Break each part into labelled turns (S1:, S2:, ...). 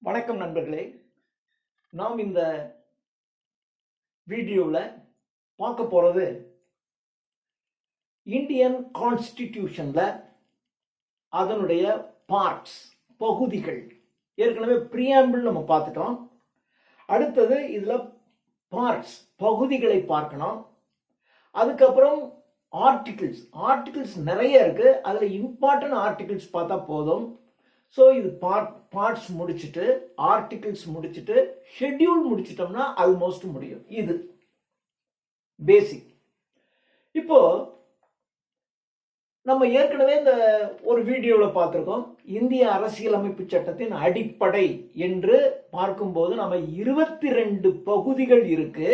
S1: வணக்கம் நண்பர்களே. நாம் இந்த வீடியோவில் பார்க்க போகிறது இந்தியன் கான்ஸ்டிடியூஷனில் அதனுடைய பார்ட்ஸ், பகுதிகள். ஏற்கனவே ப்ரீஆம்பிள் நம்ம பார்த்துட்டோம். அடுத்தது இதில் பார்ட்ஸ், பகுதிகளை பார்க்கணும். அதுக்கப்புறம் ஆர்டிகிள்ஸ் நிறைய இருக்குது. அதில் இம்பார்ட்டன்ட் ஆர்டிகிள்ஸ் பார்த்தா போதும். ஸோ இது பார்ட்ஸ் முடிச்சுட்டு, ஆர்டிகிள்ஸ் முடிச்சுட்டு, ஷெட்யூல் முடிச்சிட்டோம்னா ஆல்மோஸ்ட் முடியும். இது பேசிக். இப்போ நம்ம ஏற்கனவே இந்த ஒரு வீடியோவில் பார்த்துருக்கோம். இந்திய அரசியலமைப்பு சட்டத்தின் அடிப்படை என்று பார்க்கும்போது நம்ம 22 பகுதிகள் இருக்கு,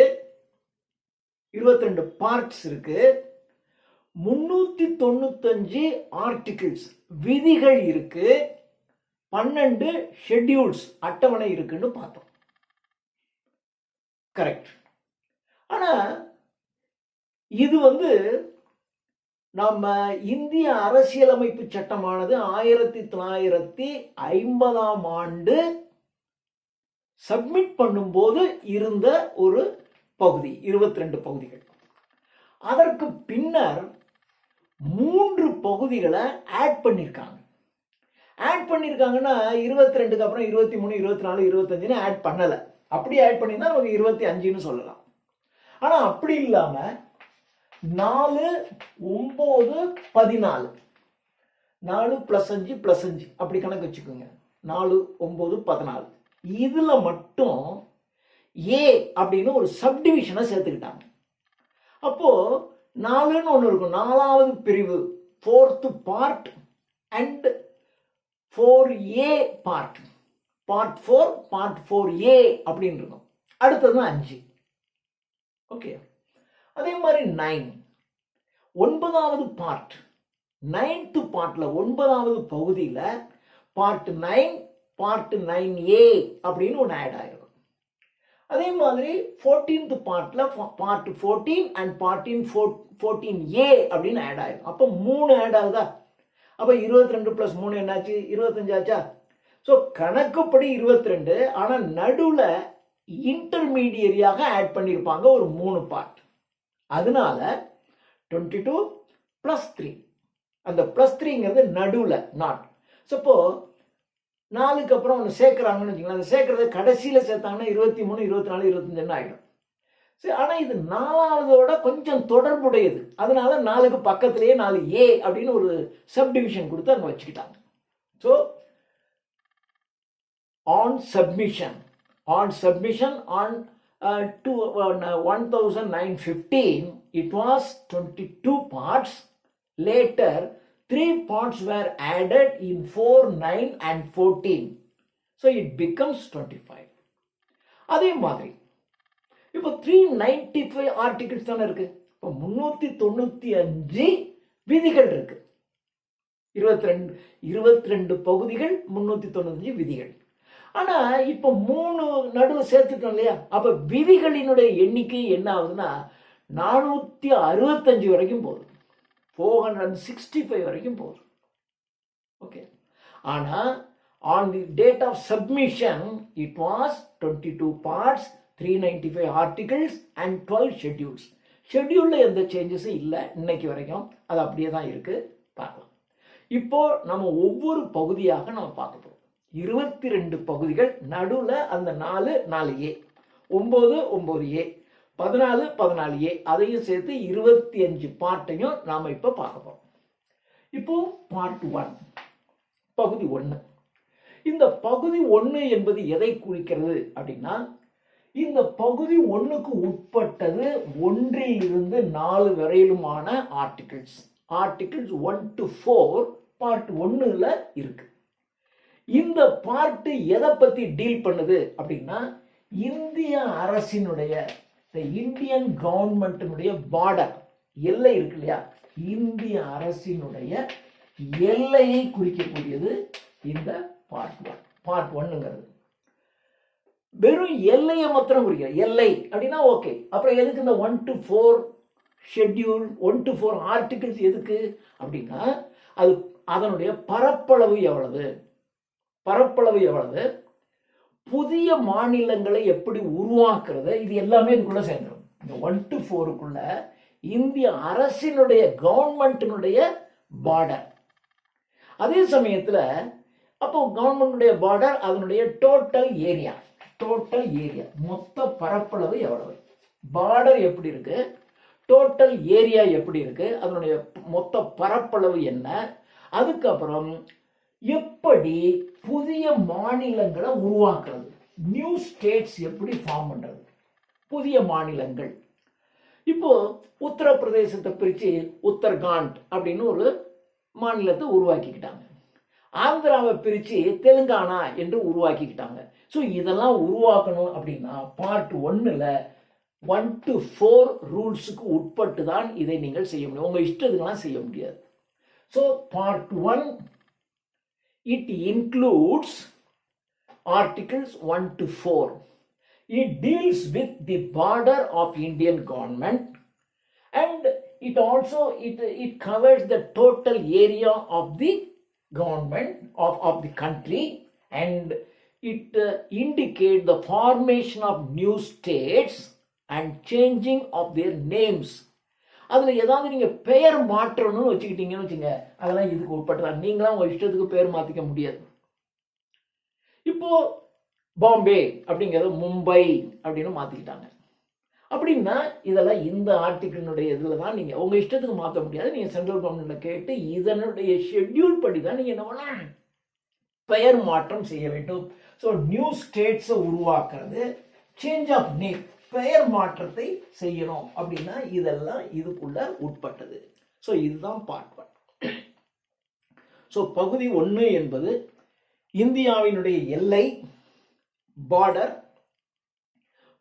S1: 22 பார்ட்ஸ் இருக்கு, 395 ஆர்டிகிள்ஸ், விதிகள் இருக்கு, 12 ஷெட்யூல்ஸ், அட்டவணை இருக்குன்னு பார்த்தோம். கரெக்ட். ஆனா இது நம்ம இந்திய அரசியலமைப்பு சட்டமானது 1950ஆம் ஆண்டு சப்மிட் பண்ணும்போது இருந்த ஒரு பகுதி, 22 பகுதிகள். அதற்கு பின்னர் 3 பகுதிகளை ஆட் பண்ணியிருக்காங்க. ஆட் பண்ணியிருக்காங்கன்னா 22க்கு அப்புறம் 23, 24, 25 ஆட் பண்ணலை. அப்படி ஆட் பண்ணியிருந்தா நமக்கு 25ன்னு சொல்லலாம். ஆனால் அப்படி இல்லாமல் 4, 9, 14, 4 + 5 + 5 அப்படி கணக்கு வச்சுக்கோங்க. 4, 9, 14. இதில் மட்டும் ஏ அப்படின்னு ஒரு சப்டிவிஷனை சேர்த்துக்கிட்டாங்க. அப்போது 4ன்னு ஒன்று இருக்கும், 4வது பிரிவு, 4th part and 4A part, part 4, part 4A அப்படின்னு இருக்கும். அடுத்தது 5. ஓகே. அதே மாதிரி 9, 9வது பார்ட், 9th பார்ட்ல 9வது பகுதியில் பார்ட் 9, பார்ட் 9A அப்படின்னு ஒன்று ஆட் ஆயிருக்கும். அதே மாதிரி 14th பார்ட்ல பார்ட் 14 அண்ட் பார்ட் 14A அப்படின்னு ஆட் ஆயிருக்கும். அப்போ 3 ஆட் ஆகுதா? அப்போ 22 + 3 என்னாச்சு? 25 ஆச்சா? ஸோ கணக்குப்படி 22. ஆனால் நடுவில் இன்டர்மீடியரியாக ஆட் பண்ணியிருப்பாங்க ஒரு 3 பார்ட். அதனால 22 + 3. அந்த +3ங்கிறது நடுவில், நாட். ஸோ 4க்கு அப்புறம் ஒன்று சேர்க்குறாங்கன்னு வச்சுக்கலாம். அந்த சேர்க்கறத கடைசியில் சேர்த்தாங்கன்னா 23, 24, 25 ஆகிடும். சரி. ஆனால் இது 4வதோட கொஞ்சம் தொடர்புடையது. அதனால 4க்கு பக்கத்திலேயே 4A அப்படின்னு ஒரு சப்டிவிஷன் கொடுத்து அங்கே வச்சுக்கிட்டாங்க. So on submission on 1915 it was 22 parts. Later 3 parts were added in 4, 9 and 14. So it becomes 25. அதே மாதிரி இப்போ 395 ஆர்டிகிள்ஸ் தானே இருக்கு. இப்போ 395 விதிகள் இருக்கு. 22 பகுதிகள், 395 விதிகள். ஆனா இப்போ 3 நடுவில் சேர்த்துட்டோம் இல்லையா? அப்ப விதிகளினுடைய எண்ணிக்கை என்ன ஆகுதுன்னா 465 வரைக்கும் போகுது, 465 வரைக்கும் போகுது. ஓகே. ஆனா on the date of submission it was 22 parts, 395 articles and 12 schedules. ஷெட்யூலில் எந்த சேஞ்சஸும் இல்லை இன்னைக்கு வரைக்கும். அது அப்படியே தான் இருக்கு. பார்க்கலாம். இப்போ நம்ம ஒவ்வொரு பகுதியாக நம்ம பார்க்க போகிறோம். 22 பகுதிகள், நடுவில் அந்த 4, 4A, 9, 9A, 14, 14A, அதையும் சேர்த்து 25 பார்ட்டையும் நாம் இப்போ பார்க்க போகிறோம். இப்போ பார்ட் 1, பகுதி 1. இந்த பகுதி 1 என்பது எதை குறிக்கிறது அப்படின்னா, இந்த பகுதி 1க்கு உட்பட்டது 1லிருந்து 4 வரையிலுமான ஆர்டிகிள்ஸ். ஆர்டிகிள்ஸ் 1 to 4 பார்ட் 1ல இருக்கு. இந்த பார்ட் எதை பத்தி டீல் பண்ணுது அப்படின்னா, இந்திய அரசினுடைய, இந்தியன் கவர்மெண்டினுடைய பார்டர், எல்லை இருக்கு இல்லையா? இந்திய அரசினுடைய எல்லையை குறிக்கக்கூடியது இந்த பார்ட் 1. பார்ட் 1ங்கிறது வெறும் எல்லையை மாத்திரம் குறிக்கிற. எல்லை அப்படின்னா ஓகே. அப்புறம் எதுக்கு இந்த 1 to 4 ஷெட்யூல், 1 to 4 ஆர்டிகிள்ஸ் எதுக்கு அப்படின்னா, அது அதனுடைய பரப்பளவு எவ்வளவு, புதிய மாநிலங்களை எப்படி உருவாக்குறது, இது எல்லாமே இதுக்குள்ள சேர்ந்துடும். இந்த 1 to 4க்குள்ள இந்திய அரசினுடைய கவர்மெண்ட்டினுடைய பார்டர். அதே சமயத்தில் அப்போ கவர்மெண்ட்டுடைய பார்டர், அதனுடைய டோட்டல் ஏரியா மொத்த பரப்பளவு எவ்வளவு, பார்டர் எப்படி இருக்கு, டோட்டல் ஏரியா எப்படி இருக்கு, அதனுடைய மொத்த பரப்பளவு என்ன, அதுக்கப்புறம் எப்படி புதிய மாநிலங்களை உருவாக்குறது, நியூ ஸ்டேட்ஸ் எப்படி ஃபார்ம் பண்றது, புதிய மாநிலங்கள். இப்போ உத்தரப்பிரதேசத்தை பிரித்து உத்தரகாண்ட் அப்படின்னு ஒரு மாநிலத்தை உருவாக்கிக்கிட்டாங்க. ஆந்திராவை பிரித்து தெலுங்கானா என்று உருவாக்கிக்கிட்டாங்க. ஸோ இதெல்லாம் உருவாக்கணும் அப்படின்னா பார்ட் 1ல் 1 to 4 ரூல்ஸுக்கு உட்பட்டு தான் இதை நீங்கள் செய்ய முடியும். உங்கள் இஷ்டத்துக்கெல்லாம் செய்ய முடியாது. So part 1 it includes articles 1 to 4. It deals with the border of Indian government, and it also it covers the total area of the government of the country, and it indicates the formation of new states and changing of their names. அதில் ஏதாவது நீங்கள் பெயர் மாற்றணும்னு வச்சுக்கிட்டீங்கன்னு வச்சுங்க, அதெல்லாம் இதுக்கு உட்பட்டுதான். நீங்களாம் உங்கள் இஷ்டத்துக்கு பெயர் மாற்றிக்க முடியாது. இப்போ பாம்பே அப்படிங்கிறத மும்பை அப்படின்னு மாற்றிக்கிட்டாங்க. அப்படின்னா இதெல்லாம் இந்த ஆர்டிக்கிளினுடைய இதில் தான் நீங்கள் உங்கள் இஷ்டத்துக்கு மாற்ற முடியாது. நீங்கள் சென்ட்ரல் கவர்மெண்ட்டில் கேட்டு இதனுடைய ஷெட்யூல் படி தான் நீங்கள் என்ன பண்ணலாம், பெயர் மாற்றம் செய்ய வேண்டும். ஸோ நியூ ஸ்டேட்ஸை உருவாக்குறது, சேஞ்ச் ஆஃப் நேம், பெயர் மாற்றத்தை செய்யணும் அப்படின்னா இதெல்லாம் இதுக்குள்ள உட்பட்டது. ஸோ இதுதான் பார்ட் 1. ஸோ பகுதி 1 என்பது இந்தியாவினுடைய எல்லை, பார்டர்,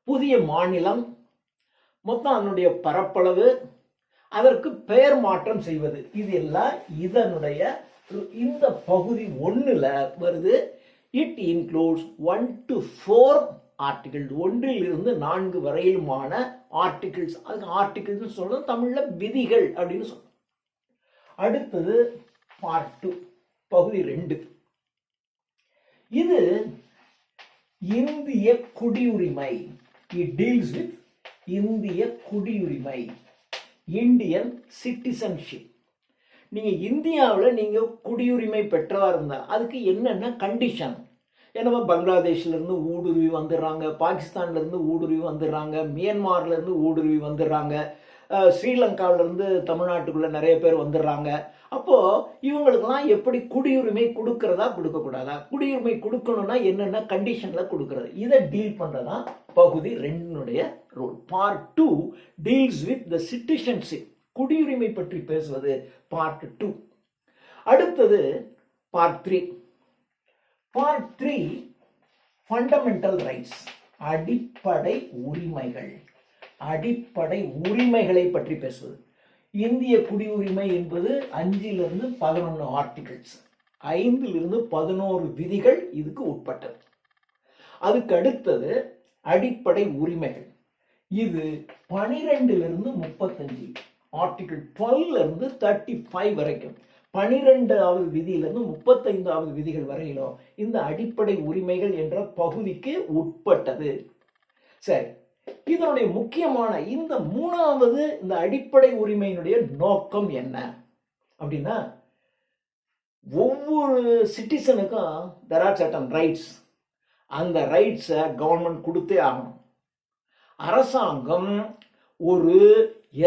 S1: புதிய மாநிலம், மொத்தம் அதனுடைய பரப்பளவு, அதற்கு பெயர் மாற்றம் செய்வது, இது எல்லாம் இதனுடைய இந்த பகுதி 1ல் வருது. இட் இன்க்ளூட்ஸ் 1 to 4 ஆர்டிகிள்ஸ், 1லிருந்து 4 வரையிலுமான ஆர்டிகிள்ஸ். அதுக்கு ஆர்டிகிள்ஸ் சொல்றது தமிழில் விதிகள் அப்படின்னு சொல்றோம். அடுத்தது பார்ட் 2 பகுதி 2. இது இந்திய குடியுரிமை. இட் டீல்ஸ் வித் இந்திய குடியுரிமை, இந்தியன் சிட்டிசன்ஷிப். நீங்கள் இந்தியாவில் நீங்கள் குடியுரிமை பெற்றதாக இருந்தால் அதுக்கு என்னென்ன கண்டிஷன். ஏன்னா பங்களாதேஷ்லேருந்து ஊடுருவி வந்துடுறாங்க, பாகிஸ்தான்லேருந்து ஊடுருவி வந்துடுறாங்க, மியான்மார்லேருந்து ஊடுருவி வந்துடுறாங்க, ஸ்ரீலங்காவிலேருந்து தமிழ்நாட்டுக்குள்ளே நிறைய பேர் வந்துடுறாங்க. அப்போது இவங்களுக்கெல்லாம் எப்படி குடியுரிமை கொடுக்கறதா கொடுக்கக்கூடாதா, குடியுரிமை கொடுக்கணும்னா என்னென்ன கண்டிஷனில் கொடுக்கறது, இதை டீல் பண்ணுறதான் பகுதி 2னுடைய rule. Part 2 deals with the citizenship, குடியுரிமை பற்றி பேசுவது பார்ட் 2. அடுத்தது பார்ட் 3. பார்ட் 3 ஃபண்டமெண்டல் ரைட்ஸ், அடிப்படை உரிமைகள். அடிப்படை உரிமைகளை பற்றி பேசுவது. இந்திய குடியுரிமை என்பது 5லிருந்து 11 ஆர்டிகிள்ஸ், 5லிருந்து 11 விதிகள் இதுக்கு உட்பட்டது. அதுக்கு அடுத்தது அடிப்படை உரிமைகள். இது 12லிருந்து 35, ஆர்டிகிள் 12லிருந்து 35 வரைக்கும், 12வது விதியிலிருந்து 35வது விதிகள் வரையிலும் இந்த அடிப்படை உரிமைகள் என்ற பகுதிக்கு உட்பட்டது. சரி, இதனுடைய முக்கியமான இந்த 3வது இந்த அடிப்படை உரிமையினுடைய நோக்கம் என்ன அப்படின்னா, ஒவ்வொரு சிட்டிசனுக்கும் there are certain ரைட்ஸ். அந்த ரைட்ஸை கவர்மெண்ட் கொடுத்தே ஆகணும். அரசாங்கம் ஒரு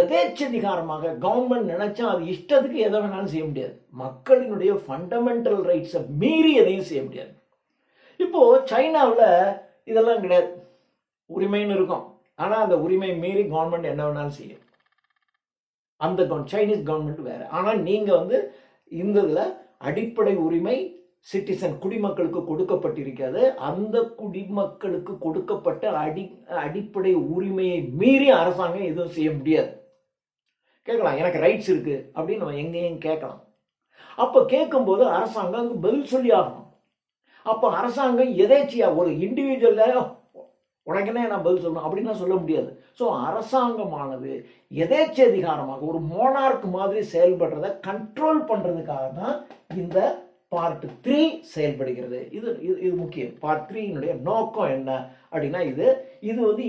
S1: எதேச்சதிகாரமாக கவர்மெண்ட் நினைச்சா அது இஷ்டத்துக்கு எதை வேணாலும் செய்ய முடியாது. மக்களினுடைய ஃபண்டமெண்டல் ரைட்ஸை மீறி எதையும் செய்ய முடியாது. இப்போ சைனாவில் இதெல்லாம் கிடையாது, உரிமைன்னு இருக்கும். ஆனால் அந்த உரிமை மீறி கவர்மெண்ட் என்ன வேணாலும் செய்யும். அந்த சைனீஸ் கவர்மெண்ட் வேற. ஆனால் நீங்கள் இந்த இதில் அடிப்படை உரிமை சிட்டிசன் குடிமக்களுக்கு கொடுக்கப்பட்டிருக்கிறது. அந்த குடிமக்களுக்கு கொடுக்கப்பட்ட அடிப்படை உரிமையை மீறி அரசாங்கம் எதுவும் செய்ய முடியாது. கேட்கலாம், எனக்கு ரைட்ஸ் இருக்கு அப்படின்னு நம்ம எங்கேயும் கேட்கலாம். அப்போ கேட்கும்போது அரசாங்கம் பதில் சொல்லி ஆகணும். அப்போ அரசாங்கம் எதேச்சியா ஒரு இண்டிவிஜுவல உனக்குன்னே நான் பதில் சொல்லணும் அப்படின்னா சொல்ல முடியாது. ஸோ அரசாங்கமானது எதேச்சதிகாரமாக ஒரு மோனார்க் மாதிரி செயல்படுறதை கண்ட்ரோல் பண்ணுறதுக்காக தான் இந்த பார்ட் 3 செயல்படுகிறது. இது இது முக்கியம். பார்ட் 3 நோக்கம் என்ன அப்படின்னா இது வந்து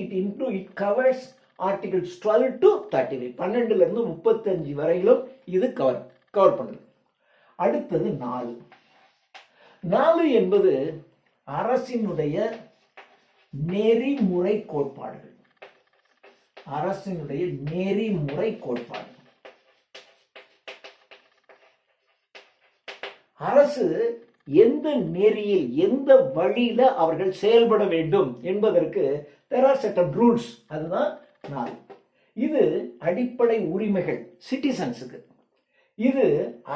S1: இட் கவர்ஸ் ஆர்டிகல்ஸ் 12 to 35, 12 இருந்து 35 வரையிலும் இது கவர் பண்ணுது. அடுத்தது 4 என்பது அரசினுடைய நெறிமுறை கோட்பாடுகள். அரசினுடைய நெறிமுறை கோட்பாடு. அரசு எந்த நெறியில் எந்த வழியில அவர்கள் செயல்பட வேண்டும் என்பதற்கு there are certain rules. அதுதான் 4. இது அடிப்படை உரிமைகள் சிட்டிசன்ஸுக்கு. இது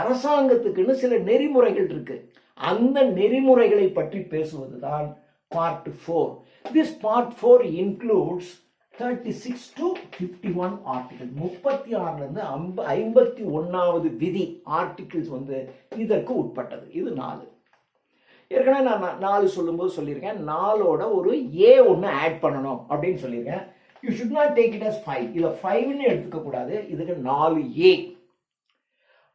S1: அரசாங்கத்துக்குன்னு சில நெறிமுறைகள் இருக்கு. அந்த நெறிமுறைகளை பற்றி பேசுவதுதான் part 4. This part 4 includes 36 to 51 article. 36 இருந்து 51வது விதி ஆர்டிகிள்ஸ் வந்து இதற்கு உட்பட்டது. இது 4. ஏற்கனவே நான் 4 சொல்லும்போது சொல்லியிருக்கேன், 4ஓட ஒரு ஏ ஒன்று ஆட் பண்ணணும் அப்படின்னு சொல்லியிருக்கேன். You should not take it as 5. இதை 5ன்னு எடுத்துக்க கூடாது. இதுக்கு 4A.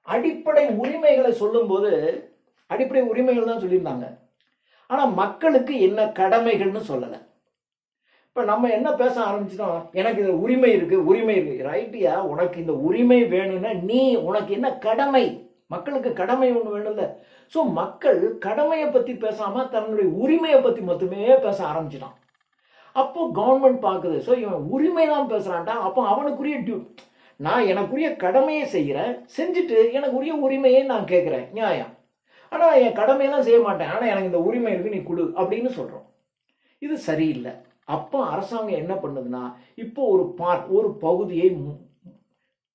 S1: அடிப்படை உரிமைகளை சொல்லும்போது அடிப்படை உரிமைகள் தான் சொல்லியிருந்தாங்க. ஆனால் மக்களுக்கு என்ன கடமைகள்னு சொல்லலை. இப்போ நம்ம என்ன பேச ஆரம்பிச்சிட்டோம், எனக்கு இந்த உரிமை இருக்கு ரைட்டியா? உனக்கு இந்த உரிமை வேணும்னா உனக்கு என்ன கடமை? மக்களுக்கு கடமை ஒன்று வேணும்ல. ஸோ மக்கள் கடமையை பற்றி பேசாமல் தன்னுடைய உரிமையை பற்றி மட்டுமே பேச ஆரம்பிச்சிட்டான். அப்போ கவர்மெண்ட் பார்க்குது, ஸோ இவன் உரிமை தான் பேசுகிறான்டா. அப்போ அவனுக்குரிய நான் எனக்குரிய கடமையை செய்கிறேன், செஞ்சுட்டு எனக்கு உரிய உரிமையை நான் கேட்குறேன், நியாயம். ஆனால் என் கடமையெல்லாம் செய்ய மாட்டேன், ஆனால் எனக்கு இந்த உரிமை இருக்கு, நீ கொடு அப்படின்னு சொல்கிறோம். இது சரியில்லை. அப்போ அரசாங்கம் என்ன பண்ணுதுன்னா, இப்போ ஒரு பகுதியை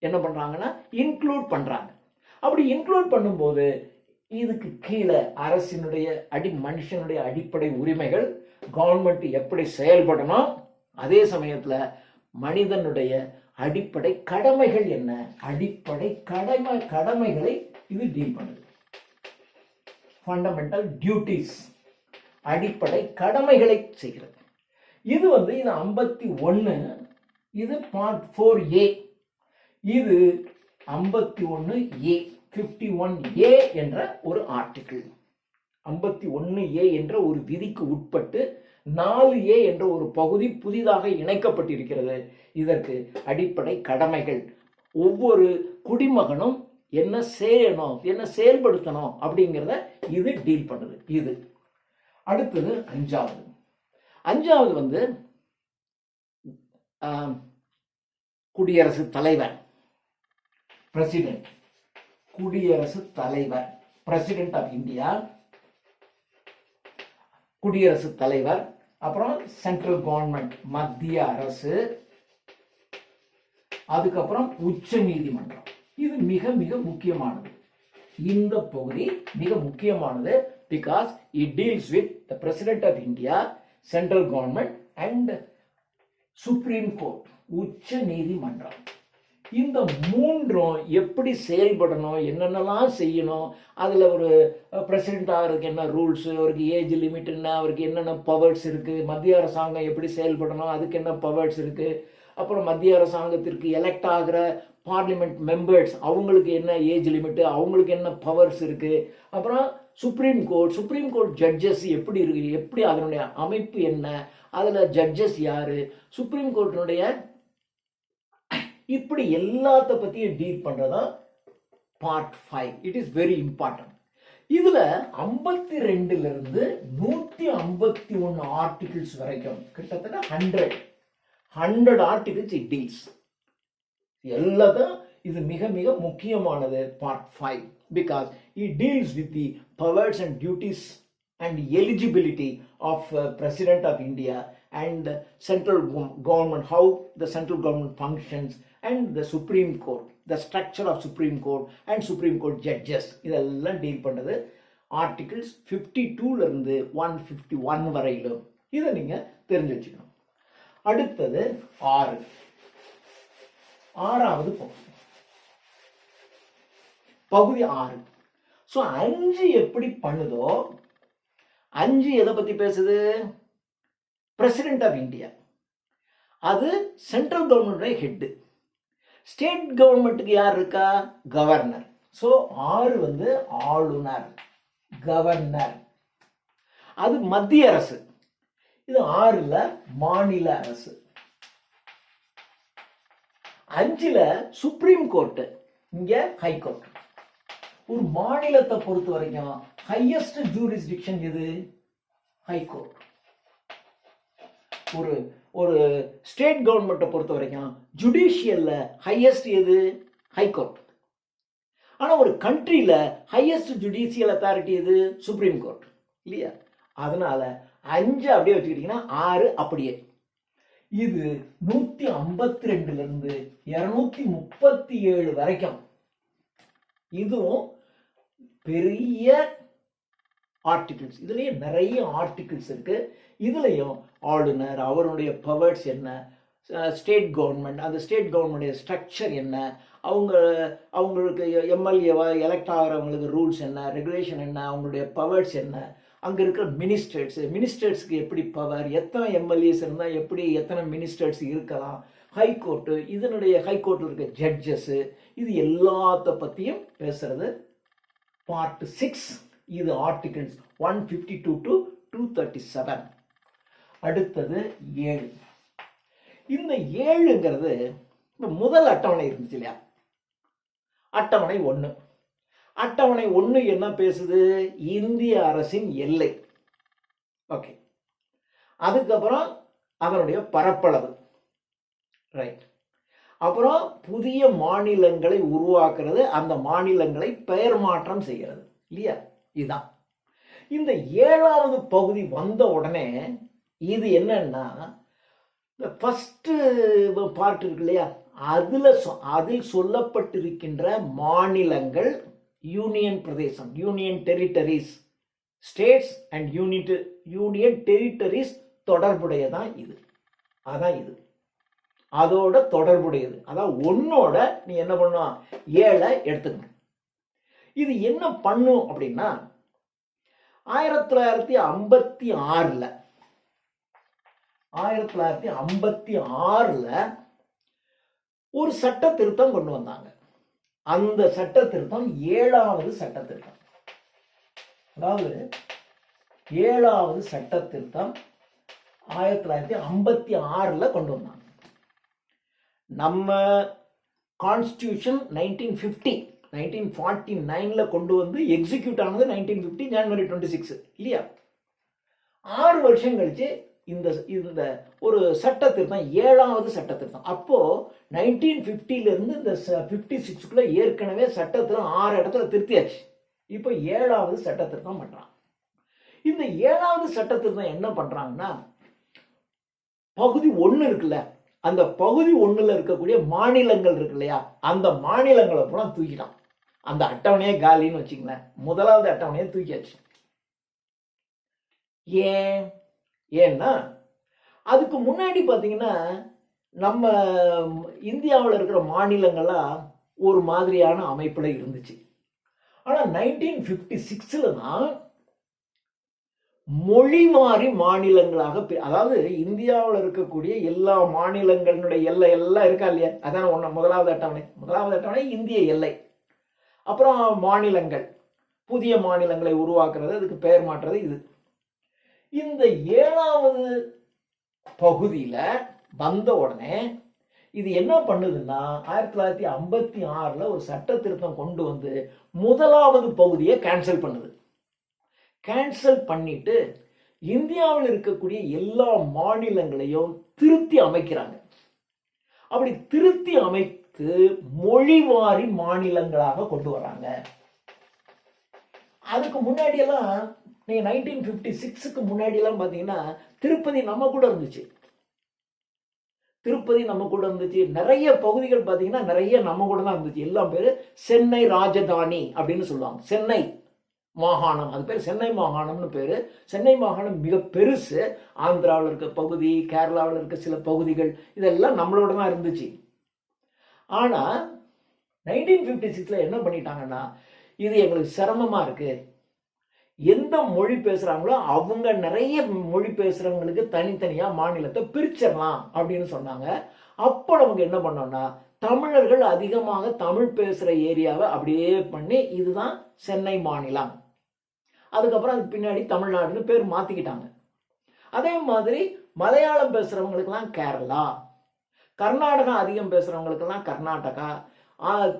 S1: என்ன பண்ணுறாங்கன்னா இன்க்ளூட் பண்ணுறாங்க. அப்படி இன்க்ளூட் பண்ணும்போது இதுக்கு கீழே அரசினுடைய மனுஷனுடைய அடிப்படை உரிமைகள், கவர்மெண்ட் எப்படி செயல்படணும், அதே சமயத்தில் மனிதனுடைய அடிப்படை கடமைகள் என்ன, அடிப்படை கடமைகளை இது டீல் பண்ணுது. ஃபண்டமெண்டல் டியூட்டிஸ், அடிப்படை கடமைகளை செய்கிறது. இது 51. இது பார்ட் 4A. இது 51A, 51A என்ற ஒரு ஆர்டிகிள். 51A என்ற ஒரு விதிக்கு உட்பட்டு 4A என்ற ஒரு பகுதி புதிதாக இணைக்கப்பட்டிருக்கிறது. இதற்கு அடிப்படை கடமைகள், ஒவ்வொரு குடிமகனும் என்ன செய்யணும், என்ன செயல்படுத்தணும் அப்படிங்கிறத இது டீல் பண்ணுது. இது அடுத்தது 5வது குடியரசுத் தலைவர், பிரசிடென்ட். குடியரசுத் தலைவர், பிரசிடென்ட் ஆஃப் இந்தியா, குடியரசுத் தலைவர். அப்புறம் சென்ட்ரல் கவர்மெண்ட், மத்திய அரசு. அதுக்கப்புறம் உச்ச நீதிமன்றம். இது மிக மிக முக்கியமானது. இந்த பகுதி மிக முக்கியமானது because it deals with the President of India, Central Government and Supreme Court, உச்ச நீதிமன்றம். இந்த மூன்றும் எப்படி செயல்படணும், என்னென்னலாம் செய்யணும், அதில் ஒரு பிரசிடென்ட் ஆகிறதுக்கு என்ன ரூல்ஸு, அவருக்கு ஏஜ் லிமிட் என்ன, அவருக்கு என்னென்ன பவர்ஸ் இருக்குது, மத்திய அரசாங்கம் எப்படி செயல்படணும், அதுக்கு என்ன பவர்ஸ் இருக்குது, அப்புறம் மத்திய அரசாங்கத்திற்கு எலெக்ட் ஆகிற பார்லிமெண்ட் மெம்பர்ஸ் அவங்களுக்கு என்ன ஏஜ் லிமிட்டு, அவங்களுக்கு என்ன பவர்ஸ் இருக்குது, அப்புறம் சுப்ரீம் கோர்ட் ஜட்ஜஸ் எப்படி இருக்குது, எப்படி அதனுடைய அமைப்பு என்ன, அதில் ஜட்ஜஸ் யார், சுப்ரீம் கோர்ட்டினுடைய இப்படி எல்லாத்த பற்றியும் டீல் பண்ணுறதா part 5. It is very important. இதில் 52லிருந்து 151 ஆர்டிகிள்ஸ் வரைக்கும், கிட்டத்தட்ட 100 ஆர்டிகிள்ஸ் இட் டீல்ஸ். எல்லாத்தையும் இது மிக மிக முக்கியமானது part 5 because it deals with the powers and duties and eligibility of President of India and central government, how the central government functions, and the Supreme Court, the structure of Supreme Court and Supreme Court judges. இதெல்லாம் deal பண்ணுறது articles 52லிருந்து 151 வரையிலும். இதை நீங்கள் தெரிஞ்சு வச்சுக்கணும். அடுத்தது 6வது பகுதி 6. ஸோ 5 எப்படி பண்ணுதோ, 5 எதை பற்றி பேசுது, பிரசிடென்ட் ஆஃப் இந்தியா, அது சென்ட்ரல் கவர்மெண்ட்டுடைய ஹெட்டு. ஸ்டேட் கவர்மெண்ட்டுக்கு யார் இருக்கா, கவர்னர். ஸோ 6 ஆளுநர், கவர்னர். அது மத்திய அரசு. இது 6ல மாநில அரசு. 5ல சுப்ரீம் கோர்ட், இங்க ஹைகோர்ட். ஒரு மாநிலத்தை பொறுத்த வரைக்கும் ஹையஸ்ட் ஜூரிஸ்டிக்ஷன் எது? ஹைகோர்ட். ஒரு ஸ்டேட் கவர்மெண்ட்டை பொறுத்த வரைக்கும் ஜுடிஷியல்ல ஹையஸ்ட் எது? ஹைகோர்ட். ஆனா ஒரு கண்ட்ரியில ஹையஸ்ட் ஜுடிஷியல் அத்தாரிட்டி எது? சுப்ரீம் கோர்ட் இல்லையா? அதனால 5 அப்படியே வச்சுக்கிட்டீங்கன்னா 6 அப்படியே. இது 152ல இருந்து 237 வரைக்கும். இதுவும் பெரிய ஆர்டிகிள்ஸ். இதுலயே நிறைய ஆர்டிகிள்ஸ் இருக்கு. இதுலயும் ஆளுநர், அவருடைய பவர்ஸ் என்ன, ஸ்டேட் கவர்மெண்ட், அந்த ஸ்டேட் கவர்மெண்ட் ஸ்ட்ரக்சர் என்ன, அவங்களுக்கு எம்எல்ஏவா எலெக்ட் ஆகிறவங்களுக்கு ரூல்ஸ் என்ன, ரெகுலேஷன் என்ன, அவங்களுடைய பவர்ஸ் என்ன, அங்கே இருக்கிற மினிஸ்டர்ஸ்க்கு எப்படி பவர், எத்தனை எம்எல்ஏஸ் இருந்தால் எப்படி எத்தனை மினிஸ்டர்ஸ் இருக்கலாம், ஹைகோர்ட்டு, இதனுடைய ஹைகோர்ட்டில் இருக்க ஜட்ஜஸ்ஸு, இது எல்லாத்த பற்றியும் பேசுறது பார்ட் 6. இது ஆர்டிகிள்ஸ் 152 to 237. அடுத்தது 7. இந்த 7ங்கிறது முதல் அட்டவணை இருந்துச்சு இல்லையா? அட்டவணை 1. அட்டவணை 1 என்ன பேசுது? இந்திய அரசின் எல்லை. ஓகே. அதுக்கப்புறம் அதனுடைய பரப்பளவு. ரைட். அப்புறம் புதிய மாநிலங்களை உருவாக்குறது, அந்த மாநிலங்களை பெயர் மாற்றம் செய்கிறது இல்லையா? இதுதான். இந்த 7வது பகுதி வந்த உடனே இது என்னன்னா, இந்த ஃபர்ஸ்ட் பார்ட் இருக்கு இல்லையா, அதில் சொல்லப்பட்டிருக்கின்ற மாநிலங்கள், யூனியன் பிரதேசம், union territories, states and union territories தொடர்புடையதான் இது. அதான் இது அதோட தொடர்புடையது. அதான் 1ஓட நீ என்ன பண்ணும்? 7 எடுத்துக்கணும். இது என்ன பண்ணும் அப்படின்னா, 1956ல ஒரு சட்ட திருத்தம் கொண்டு வந்தாங்க. அந்த சட்ட திருத்தம் 7வது சட்ட திருத்தம். அதாவது 7வது சட்ட திருத்தம் 1956ல கொண்டு வந்தாங்க. நம்ம கான்ஸ்டிடியூஷன் 1949ல கொண்டு வந்து எக்ஸிக்யூட் ஆனது 1950 ஜனவரி 26 இல்லையா? 6 வருஷம் கழிச்சு இந்த ஒரு சட்ட திருத்தம், 7வது சட்ட திருத்தம். அப்போ 1950ல இருந்து இந்த 56க்குள்ள ஏற்கனவே சட்டத்துல 6 இடத்துல திருத்தியாச்சு. இப்போ 7வது சட்ட திருத்தம் பண்றாங்க. இந்த 7வது சட்ட திருத்தம் என்ன பண்றாங்கன்னா, பகுதி 1 இருக்குல்ல, அந்த பகுதி 1ல இருக்கக்கூடிய மாநிலங்கள் இருக்கு இல்லையா, அந்த மாநிலங்களை பூரா தூக்கிட்டான். அந்த அட்டவணையே காலின்னு வச்சுங்களேன். முதலாவது அட்டவணையை தூக்கியாச்சு. ஏன்னா அதுக்கு முன்னாடி பார்த்தீங்கன்னா, நம்ம இந்தியாவில் இருக்கிற மாநிலங்கள்லாம் ஒரு மாதிரியான அமைப்பில் இருந்துச்சு. ஆனால் 1956ல் தான் மொழிவாரி மாநிலங்களாக, அதாவது இந்தியாவில் இருக்கக்கூடிய எல்லா மாநிலங்களுடைய எல்லை எல்லாம் இருக்கா இல்லையா, அதான் முதலாவது அட்டவணை இந்திய எல்லை. அப்புறம் மாநிலங்கள், புதிய மாநிலங்களை உருவாக்குறது, அதுக்கு பெயர் மாற்றுறது. இந்த 7வது பகுதியில் வந்த உடனே இது என்ன பண்ணுதுன்னா, 1956ல் ஒரு சட்ட திருத்தம் கொண்டு வந்து முதலாவது பகுதியை கேன்சல் பண்ணுது. கேன்சல் பண்ணிட்டு இந்தியாவில் இருக்கக்கூடிய எல்லா மாநிலங்களையும் திருத்தி அமைக்கிறாங்க. அப்படி திருத்தி அமைத்து மொழிவாரி மாநிலங்களாக கொண்டு வராங்க. அதுக்கு முன்னாடியெல்லாம் நீங்க 1956க்கு முன்னாடியெல்லாம் பார்த்தீங்கன்னா, திருப்பதி நம்ம கூட இருந்துச்சு. நிறைய பகுதிகள் பார்த்தீங்கன்னா நிறைய நம்ம கூட தான் இருந்துச்சு. எல்லாம் பேரு சென்னை ராஜதானி அப்படின்னு சொல்லுவாங்க. சென்னை மாகாணம், அது பேர் சென்னை மாகாணம்னு பேரு. சென்னை மாகாணம் மிக பெருசு. ஆந்திராவில் இருக்க பகுதி, கேரளாவில் இருக்க சில பகுதிகள், இதெல்லாம் நம்மளோட தான் இருந்துச்சு. ஆனா 1956ல என்ன பண்ணிட்டாங்கன்னா, இது எங்களுக்கு சிரமமா இருக்கு, எந்த மொழி பேசுறாங்களோ அவங்க நிறைய மொழி பேசுறவங்களுக்கு தனித்தனியா மாநிலத்தை பிரிச்சிடலாம் அப்படின்னு சொன்னாங்க. அப்போ நமக்கு என்ன பண்ணோம்னா, தமிழர்கள் அதிகமாக தமிழ் பேசுற ஏரியாவை அப்படியே பண்ணி இதுதான் சென்னை மாநிலம். அதுக்கப்புறம் அதுக்கு பின்னாடி தமிழ்நாடுன்னு பேர் மாற்றிக்கிட்டாங்க. அதே மாதிரி மலையாளம் பேசுகிறவங்களுக்கெல்லாம் கேரளா, கர்நாடகா அதிகம் பேசுகிறவங்களுக்கெல்லாம் கர்நாடகா,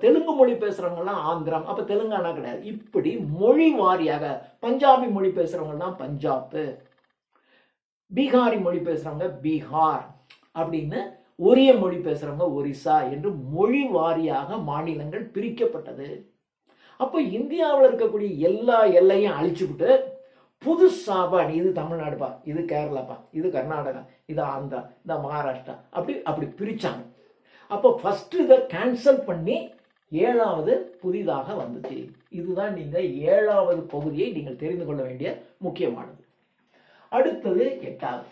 S1: தெலுங்கு மொழி பேசுகிறவங்கலாம் ஆந்திரம், அப்போ தெலுங்கானா கிடையாது. இப்படி மொழி வாரியாக பஞ்சாபி மொழி பேசுகிறவங்கலாம் பஞ்சாப், பீகாரி மொழி பேசுகிறவங்க பீகார், அப்படின்னு ஒரிய மொழி பேசுகிறவங்க ஒரிசா என்று மொழி வாரியாக மாநிலங்கள் பிரிக்கப்பட்டது. அப்போ இந்தியாவில் இருக்கக்கூடிய எல்லா எல்லையும் அழிச்சுவிட்டு புதுசாப்பா இது தமிழ்நாடுப்பா, இது கேரளாப்பா, இது கர்நாடகா, இது ஆந்திரா, இந்த மகாராஷ்டிரா, அப்படி பிரிச்சாங்க. அப்போ ஃபர்ஸ்ட் இதை கேன்சல் பண்ணி 7வது புதிதாக வந்துச்சு. இதுதான் நீங்க 7வது பகுதியை நீங்கள் தெரிந்து கொள்ள வேண்டிய முக்கியமானது. அடுத்தது 8வது.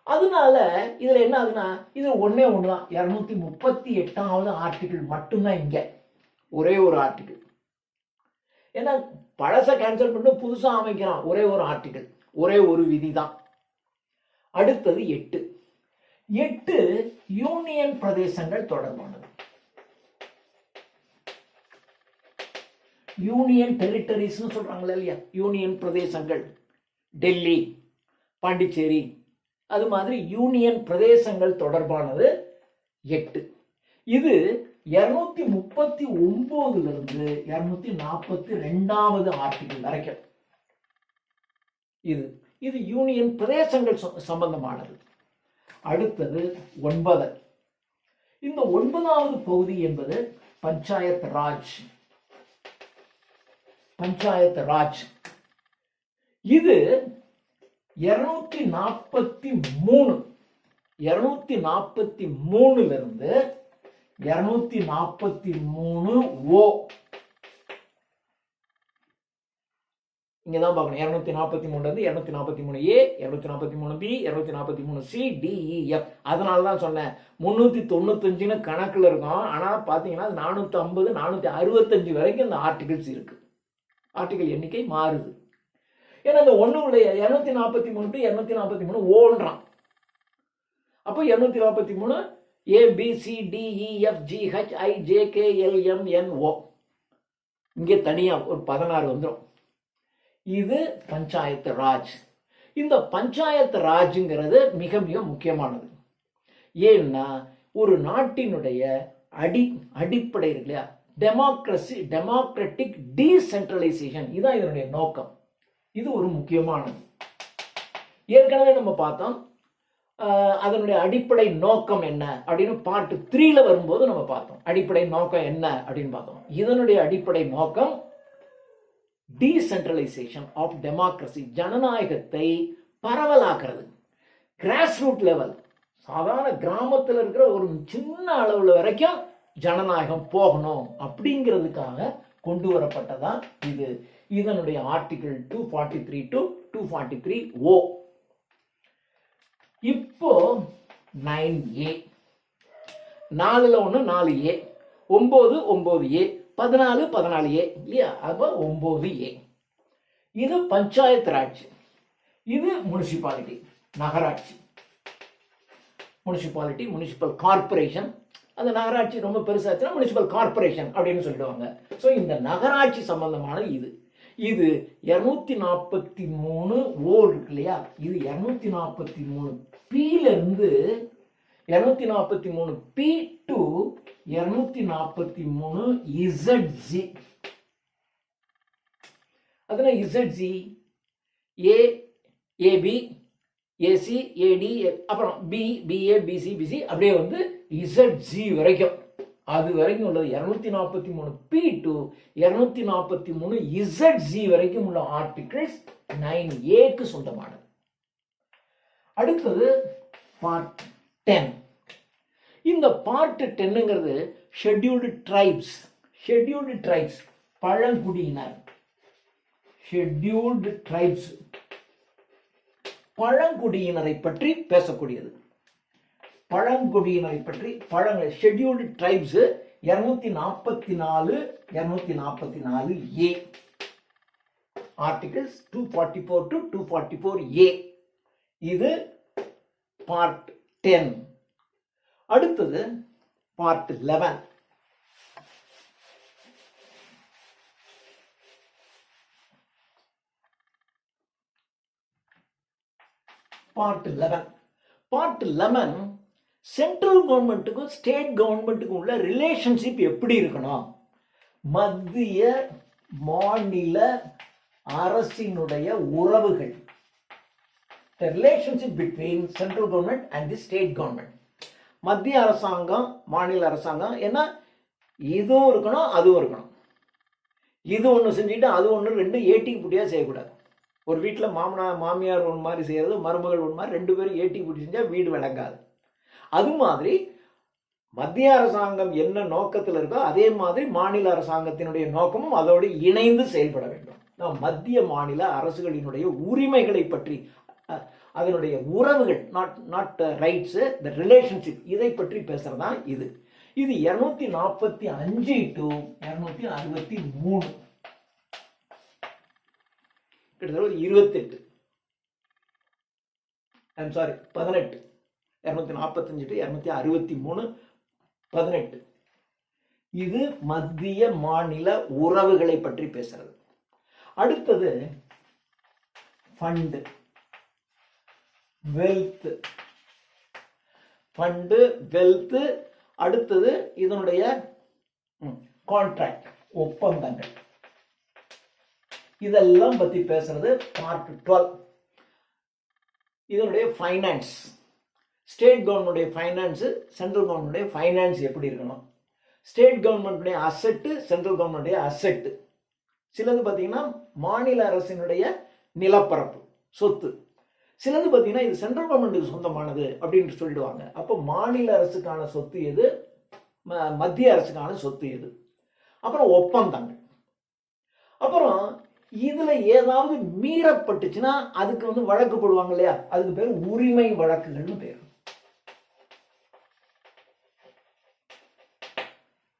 S1: அதனால இதுல என்ன ஆகுதுன்னா, இது ஒன்னே ஒண்ணுதான், 238வது ஆர்டிகிள் மட்டும்தான் இங்க, ஒரே ஒரு ஆர்டிகிள். ஏன்னா பழச கேன்சல் பண்ணி புதுசா அமைக்கிறான், ஒரே ஒரு ஆர்டிகிள், ஒரே ஒரு விதி தான். அடுத்தது 8. 8 யூனியன் பிரதேசங்கள் தொடர்பானது. யூனியன் டெரிட்டரிஸ் சொல்றாங்களா இல்லையா, யூனியன் பிரதேசங்கள், டெல்லி, பாண்டிச்சேரி, அது மாதிரி யூனியன் பிரதேசங்கள் தொடர்பானது 8. இது 239 இருந்து 242வது ஆர்டிகிள் வரைக்கும் இது யூனியன் பிரதேசங்கள் சம்பந்தமானது. அடுத்தது 9. இந்த 9வது பகுதி என்பது பஞ்சாயத் ராஜ். பஞ்சாயத் ராஜ் இது 243 இருந்து 243 ஓ இங்கதான் பார்க்கணும். 243 இருந்து 243 ஏ, 243 பி, 243 சி, டி, இ, எஃப். அதனாலதான் சொன்னேன் 395 கணக்குல இருக்கும். ஆனா பாத்தீங்கன்னா 450 465 வரைக்கும் இந்த ஆர்டிகிள்ஸ் இருக்கு. ஆர்டிகிள் எண்ணிக்கை மாறுது. ஏன்னா இந்த ஒண்ணுல 243 டு 243 ஓன்றான். அப்போ 243 ஏ, பி, சி, டி, இ, எஃப், ஜி, ஹெச், ஐ, ஜே, கே, எல், எம், என், ஓ. இங்கே தனியா ஒரு 16 வந்துடும். இது பஞ்சாயத்து ராஜ். இந்த பஞ்சாயத்து ராஜ்ங்கிறது மிக மிக முக்கியமானது. ஏன்னா ஒரு நாட்டினுடைய அடிப்படை இருக்கு இல்லையா, டெமோக்ரஸி, டெமோக்ராட்டிக் டீசென்ட்ரலைசேஷன், இதான் இதனுடைய நோக்கம். இது ஒரு முக்கியமானது. ஏற்கனவே நம்ம பார்த்தோம் அதனுடைய அடிப்படை நோக்கம் என்ன அப்படின்னு பார்ட் 3ல வரும்போது நம்ம பார்த்தோம். அடிப்படை நோக்கம் என்ன அப்படின்னு பார்த்தோம். இதனுடைய அடிப்படை நோக்கம் டீசென்ட்ரலைசேஷன் ஆஃப் டெமோக்ரஸி, ஜனநாயகத்தை பரவலாக்குறது. கிராஸ் ரூட் லெவல், சாதாரண கிராமத்தில் இருக்கிற ஒரு சின்ன அளவுல வரைக்கும் ஜனநாயகம் போகணும் அப்படிங்கிறதுக்காக கொண்டு வரப்பட்டதான் இது. இதனுடைய ஆர்டிகிள் 243 டு 243 ஓ. இப்போ 9A, 4ல 1 4A, 9 9A, 14 14A இல்லையா, அப்போ 9A. இது பஞ்சாயத்து ராஜ். இது முனிசிபாலிட்டி, நகராட்சி. Municipality, municipal corporation. அந்த நகராட்சி ரொம்ப பெருசாச்சுன்னா முனிசிபல் கார்பரேஷன் அப்படின்னு சொல்லிடுவாங்க. ஸோ இந்த நகராட்சி சம்பந்தமானது இது. இது 243 ஓ இருக்கு இல்லையா, இது 243 பில இருந்து 243 பி டு 243 இசட்ஜி. அதனால இசட்ஜி ஏ, ஏபி, ஏசி, ஏடி, அப்புறம் பி, பிஏ, பிசி, பிசி, அப்படியே வந்து இசட்ஜி வரைக்கும். அது வரைக்கும் உள்ளது 243 பி டு 243 இசட்ஜி வரைக்கும் உள்ள ஆர்டிகிள்ஸ் 9ஏக்கு சொந்தமானது. அடுத்தது பார்ட் 10. இந்த பார்ட் 10ங்கிறது ஷெட்யூல்டு ட்ரைப்ஸ். ஷெட்யூல்டு ட்ரைப்ஸ் பழங்குடியினர். ஷெட்யூல்டு ட்ரைப்ஸ் பழங்குடியினரை பற்றி பேசக்கூடியது. பழங்குடியினரை பற்றி scheduled tribes 244 244 A, articles 244 to 244 A. இது பார்ட் 10. அடுத்தது பார்ட் 11. பார்ட் 11. பார்ட் 11 சென்ட்ரல் கவர்மெண்ட்டுக்கும் ஸ்டேட் கவர்மெண்ட்டுக்கும் உள்ள ரிலேஷன்ஷிப் எப்படி இருக்கணும், மத்திய மாநில அரசினுடைய உறவுகள், the relationship between central government and the state government. மத்திய அரசாங்கம் மாநில அரசாங்கம், ஏன்னா இதுவும் இருக்கணும் அதுவும் இருக்கணும். இது ஒன்று செஞ்சுட்டு அது ஒன்று ரெண்டு ஏட்டிக்கு புட்டியாக செய்யக்கூடாது. ஒரு வீட்டில் மாமியார் ஒன்று மாதிரி செய்கிறது, மருமகள் ஒன்று மாதிரி, ரெண்டு பேரும் ஏட்டிக்கு புட்டி செஞ்சால் வீடு விளங்காது. அது மாதிரி மத்திய அரசாங்கம் என்ன நோக்கத்தில் இருக்கோ அதே மாதிரி மாநில அரசாங்கத்தினுடைய நோக்கமும் அதோடு இணைந்து செயல்பட வேண்டும். நாம் மத்திய மாநில அரசுகளினுடைய உரிமைகளை பற்றி, அதனுடைய உறவுகள், நாட் ரைட்ஸ், த ரிலேஷன்ஷிப், இதை பற்றி பேசுறதா இது. இது 245 to 263, கிட்டத்தட்ட ஒரு 28, 18, 245 to 263, 18. இது மத்திய மாநில உறவுகளை பற்றி பேசுறது. அடுத்தது ஃபண்டு, வெல்த், ஃபண்டு, வெல்த். அடுத்தது இதனுடைய கான்ட்ராக்ட், ஒப்பந்தங்கள், இதெல்லாம் பத்தி பேசுறது பார்ட் 12. இதனுடைய ஃபைனான்ஸ், ஸ்டேட் கவர்மெண்ட்டுடைய ஃபைனான்ஸு, சென்ட்ரல் கவர்மெண்ட்டுடைய ஃபைனான்ஸ் எப்படி இருக்கணும், ஸ்டேட் கவர்மெண்ட்டுடைய அசெட்டு, சென்ட்ரல் கவர்மெண்ட்டுடைய அசெட்டு. சிலது பார்த்தீங்கன்னா மாநில அரசினுடைய நிலப்பரப்பு, சொத்து. சிலது பார்த்தீங்கன்னா இது சென்ட்ரல் கவர்மெண்ட்டுக்கு சொந்தமானது அப்படின்னு சொல்லிடுவாங்க. அப்போ மாநில அரசுக்கான சொத்து எது, மத்திய அரசுக்கான சொத்து எது. அப்புறம் ஒப்பந்தங்கள். அப்புறம் இதுல ஏதாவது மீறப்பட்டுச்சுன்னா அதுக்கு வழக்கு போடுவாங்க இல்லையா, அதுக்கு பேர் உரிமை வழக்குகள்னு பேர்.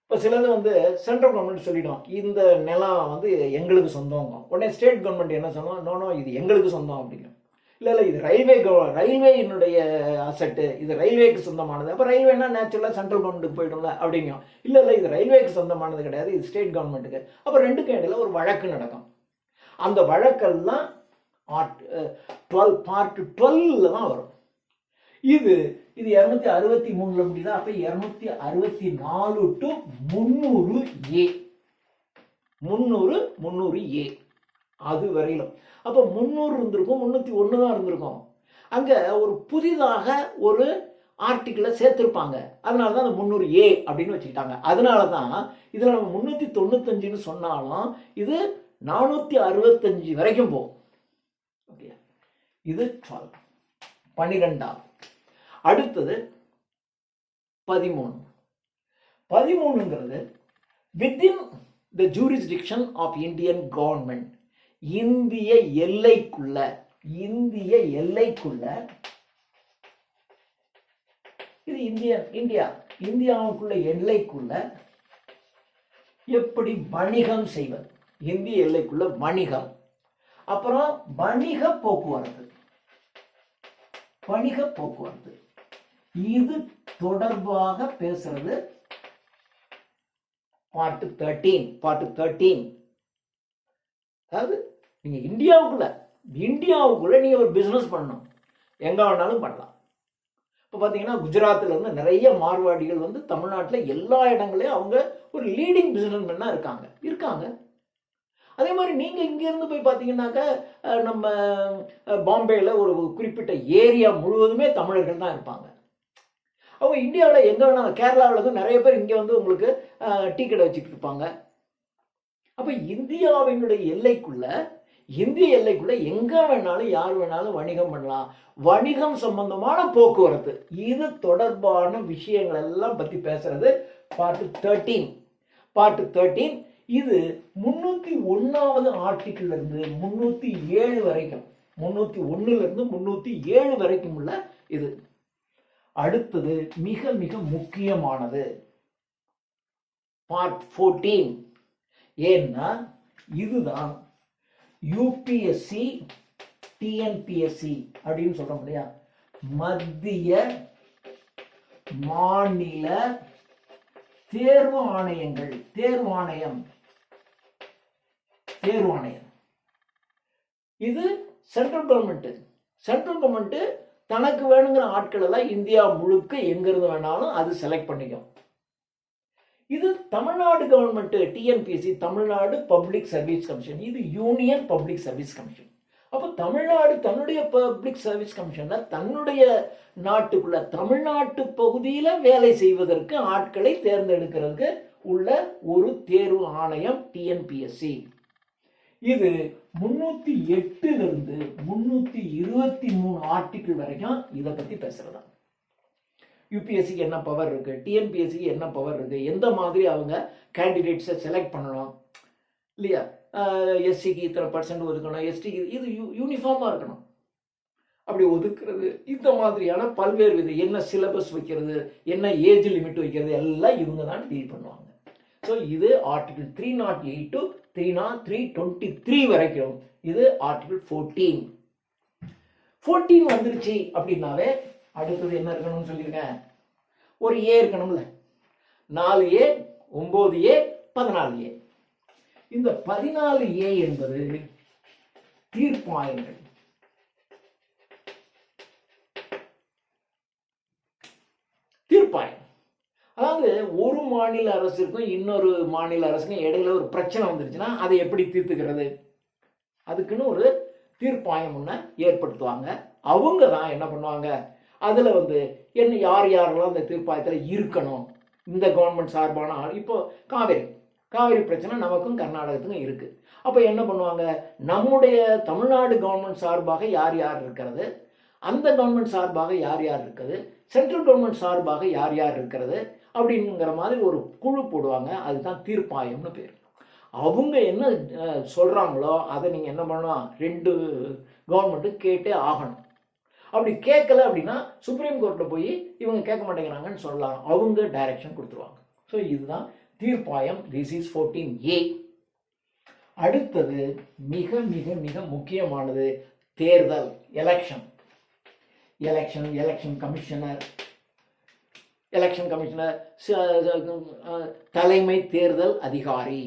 S1: இப்போ சிலது சென்ட்ரல் கவர்மெண்ட் சொல்லிடும் இந்த நிலம் எங்களுக்கு சொந்தம். உடனே ஸ்டேட் கவர்மெண்ட் என்ன சொன்னோம், நோ இது எங்களுக்கு சொந்தம் அப்படின்னு. இல்லை இது ரயில்வேயினுடைய அசெட்டு, இது ரயில்வேக்கு சொந்தமானது. அப்போ ரயில்வேனா நேச்சுரலாக சென்ட்ரல் கவர்மெண்ட்டுக்கு போய்டும்ல அப்படிங்க. இல்லை இது ரயில்வேக்கு சொந்தமானது கிடையாது, இது ஸ்டேட் கவர்மெண்ட்டுக்கு. அப்போ ரெண்டுக்கும் இடையில ஒரு வழக்கு நடக்கும். அந்த வழக்கெல்லாம் பார்ட் 12 தான் வரும். இது 263 முடியுதா, அப்போ 264 to 300A, 300A அது வரையிலும். அப்போ 300 இருந்திருக்கும், 301 தான் இருந்திருக்கும். அங்கே ஒரு புதிதாக ஒரு ஆர்டிக்கிளை சேர்த்துருப்பாங்க. அதனால தான் அந்த 300A அப்படின்னு வச்சுக்கிட்டாங்க. அதனால தான் இதில் நம்ம 395ன்னு சொன்னாலும் இது 465 வரைக்கும் போகும். ஓகே, இது 12. அடுத்தது 13. 13ங்கிறது within the jurisdiction of Indian government, இந்திய எல்லைக்குள்ள இது இந்தியாவுக்குள்ள எல்லைக்குள்ள எப்படி வணிகம் செய்வது, இந்திய எல்லைக்குள்ள வணிகம். அப்புறம் வணிக போக்குவரத்து இது தொடர்பாக பேசுறது பார்ட் 13. அதாவது நீங்க இந்தியாவுக்குள்ள நீங்க ஒரு பிசினஸ் பண்ணணும், எங்க வேணாலும் பண்ணலாம். இப்போ பார்த்தீங்கன்னா குஜராத்தில் நிறைய மார்வாடிகள் தமிழ்நாட்டில் எல்லா இடங்களையும் அவங்க ஒரு லீடிங் பிசினஸ் மேனா இருக்காங்க. அதே மாதிரி நீங்கள் இங்கேருந்து போய் பார்த்தீங்கன்னாக்கா நம்ம பாம்பேயில் ஒரு குறிப்பிட்ட ஏரியா முழுவதுமே தமிழர்கள் தான் இருப்பாங்க. அவங்க இந்தியாவில் எங்கே வேணாலும், கேரளாவில் நிறைய பேர் இங்கே உங்களுக்கு டீ கடை வச்சுக்கிட்டு இருப்பாங்க. அப்போ இந்திய எல்லைக்குள்ள எங்க வேணாலும் யார் வேணாலும் வணிகம் பண்ணலாம். வணிகம் சம்பந்தமான போக்குவரத்து இது தொடர்பான விஷயங்கள் எல்லாம் பத்தி பேசுறது பார்ட் 13. இது 301வது ஆர்டிக்கிள் இருந்து 307 வரைக்கும், 301 இருந்து 307 வரைக்கும் உள்ள இது. அடுத்தது மிக மிக முக்கியமானது பார்ட் 14. ஏன்னா இதுதான் யூபிஎஸ்சி டிஎன்பிஎஸ்சி அப்படின்னு சொல்றோம் இல்லையா, மத்திய மாநில தேர்வு ஆணையம். இது சென்ட்ரல் கவர்மெண்ட் தனக்கு வேணுங்கிற ஆட்கள் எல்லாம் இந்தியா முழுக்க எங்கிருந்து வேணாலும் அது செலக்ட் பண்ணிக்கும். இது Tamil Nadu government TNPSC, Tamil Nadu public service commission, இது யூனியன் பப்ளிக் சர்வீஸ் கமிஷன். அப்போ தமிழ்நாடு தன்னுடைய பப்ளிக் சர்வீஸ் கமிஷன்ல தன்னுடைய நாட்டுக்குள்ள தமிழ்நாட்டு பகுதியில வேலை செய்வதற்கு ஆட்களை தேர்ந்தெடுக்கிறதுக்கு உள்ள ஒரு தேர்வு ஆணையம் டிஎன்பிஎஸ்சி. இது 308 323 ஆர்டிகிள் வரைக்கும் இதை பத்தி பேசுறதா. யூபிஎஸ்சிக்கு என்ன பவர் இருக்கு, டிஎன்பிஎஸ்சிக்கு என்ன பவர் இருக்கு, எந்த மாதிரி அவங்க கேண்டிடேட்ஸை செலக்ட் பண்ணணும் இல்லையா, எஸ்சிக்கு இத்தனை % ஒதுக்கணும், எஸ்டிக்கு இது யூனிஃபார்மாக இருக்கணும், அப்படி ஒதுக்குறது, இந்த மாதிரியான பல்வேறு வித என்ன சிலபஸ் வைக்கிறது, என்ன ஏஜ் லிமிட் வைக்கிறது எல்லாம் இவங்க தான் டீல் பண்ணுவாங்க. ஸோ இது ஆர்டிகிள் 308 to 323 வரைக்கும். இது ஆர்டிகிள் 14 வந்துருச்சு அப்படின்னாவே அடுத்தது என்ன இருக்கணும்னு சொல்லியிருக்கேன், ஒரு ஏ இருக்கணும்ல. 4A 9A 14A. இந்த 14A என்பது தீர்ப்பாயங்கள். தீர்ப்பாயம் அதாவது ஒரு மாநில அரசுக்கும் இன்னொரு மாநில அரசுக்கும் இடையில ஒரு பிரச்சனை வந்துருச்சுன்னா அதை எப்படி தீர்த்துக்கிறது, அதுக்குன்னு ஒரு தீர்ப்பாயம் ஒன்று ஏற்படுத்துவாங்க. அவங்க தான் என்ன பண்ணுவாங்க, அதில் என்ன யார் யாரெல்லாம் அந்த தீர்ப்பாயத்தில் இருக்கணும், இந்த கவர்மெண்ட் சார்பான ஆள். இப்போ காவேரி பிரச்சனை நமக்கும் கர்நாடகத்துக்கும் இருக்கு. அப்போ என்ன பண்ணுவாங்க, நம்முடைய தமிழ்நாடு கவர்மெண்ட் சார்பாக யார் யார் இருக்கிறது, அந்த கவர்மெண்ட் சார்பாக யார் யார் இருக்குது, சென்ட்ரல் கவர்மெண்ட் சார்பாக யார் யார் இருக்கிறது அப்படிங்கிற மாதிரி ஒரு குழு போடுவாங்க. அதுதான் தீர்ப்பாயம்னு பேர். அவங்க என்ன சொல்றாங்களோ அதை நீங்க என்ன பண்ணலாம், 2 கவர்மெண்ட்டும் கேட்டே ஆகணும். அப்படி கேட்கல அப்படின்னா சுப்ரீம் கோர்ட்டில் போய் இவங்க கேட்க மாட்டேங்கிறாங்கன்னு சொல்லலாம், அவங்க டைரக்ஷன் கொடுத்துருவாங்க. ஸோ இதுதான் தீர்ப்பாயம். This is 14A. அடுத்தது மிக மிக மிக முக்கியமானது தேர்தல், எலெக்ஷன் கமிஷனர், தலைமை தேர்தல் அதிகாரி.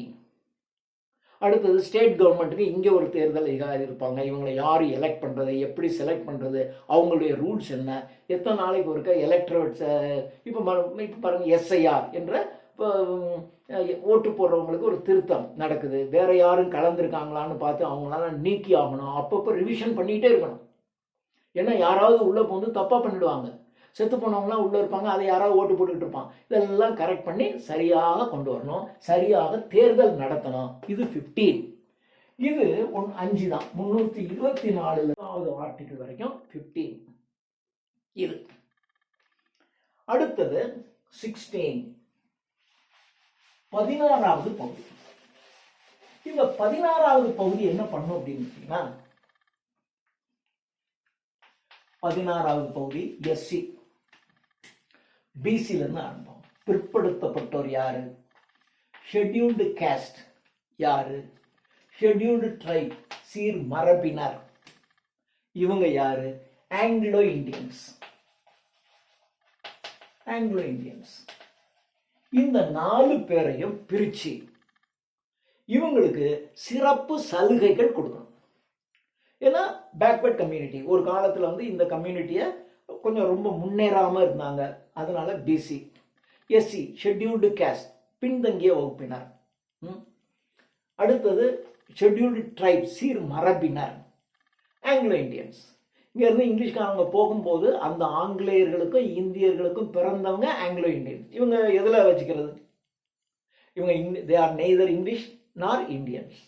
S1: அடுத்தது ஸ்டேட் கவர்மெண்ட்டுக்கு இங்கே ஒரு தேர்தல் அதிகாரி இருப்பாங்க. இவங்களை யார் எலெக்ட் பண்ணுறது, எப்படி செலக்ட் பண்ணுறது, அவங்களுடைய ரூல்ஸ் என்ன, எத்தனை நாளைக்கு ஒருக்க எலக்ட்ரேட்ஸ். இப்போ பாருங்கள், எஸ்ஐஆர் என்ற ஓட்டு போடுறவங்களுக்கு ஒரு திருத்தம் நடக்குது. வேற யாரும் கலந்துருக்காங்களான்னு பார்த்து அவங்களால நீக்கி ஆகணும். அப்பப்போ ரிவிஷன் பண்ணிகிட்டே இருக்கணும். ஏன்னா யாராவது உள்ளே போந்து தப்பாக பண்ணிடுவாங்க, செத்து போனவங்களாம் உள்ளே இருப்பாங்க, அதை யாராவது ஓட்டு போட்டுக்கிட்டு இருப்பான். இதெல்லாம் கரெக்ட் பண்ணி சரியாக கொண்டு வரணும், சரியாக தேர்தல் நடத்தணும். இது 15. இது 5 தான், 324 ஆர்டிகிள் வரைக்கும் 15. இது அடுத்தது 16, 16வது பகுதி. இந்த 16வது பகுதி என்ன பண்ணும் அப்படின்னு பார்த்தீங்கன்னா, 16வது பகுதி எஸ்சி பிசில இருந்து ஆரம்பம். பிற்படுத்தப்பட்டோர் யாரு, ஷெட்யூல்டு காஸ்ட் யாரு, ஷெட்யூல்டு ட்ரைப் சீர் மரபினர் இவங்க யாரு, ஆங்கிலோ இந்தியன்ஸ். இந்த 4 பேரையும் பிரிச்சு இவங்களுக்கு சிறப்பு சலுகைகள் கொடுக்கணும். ஏன்னா பேக்வர்ட் கம்யூனிட்டி, ஒரு காலத்தில் இந்த கம்யூனிட்டியை கொஞ்சம் ரொம்ப முன்னேறாமல் இருந்தாங்க. அதனால பிசி. எஸ்சி ஷெட்யூல்டு காஸ்ட் பின்தங்கிய வகுப்பினர். அடுத்தது ஷெட்யூல்டு ட்ரைப் சீர் மரபினர், ஆங்கிலோ இந்தியன்ஸ். இங்கேருந்து இங்கிலீஷ்காரங்க போகும்போது அந்த ஆங்கிலேயர்களுக்கும் இந்தியர்களுக்கும் பிறந்தவங்க ஆங்கிலோ இந்தியன்ஸ். இவங்க எதில் வச்சுக்கிறது, இவங்க தே ஆர் நெய்தர் இங்கிலீஷ் நார் இந்தியன்ஸ்.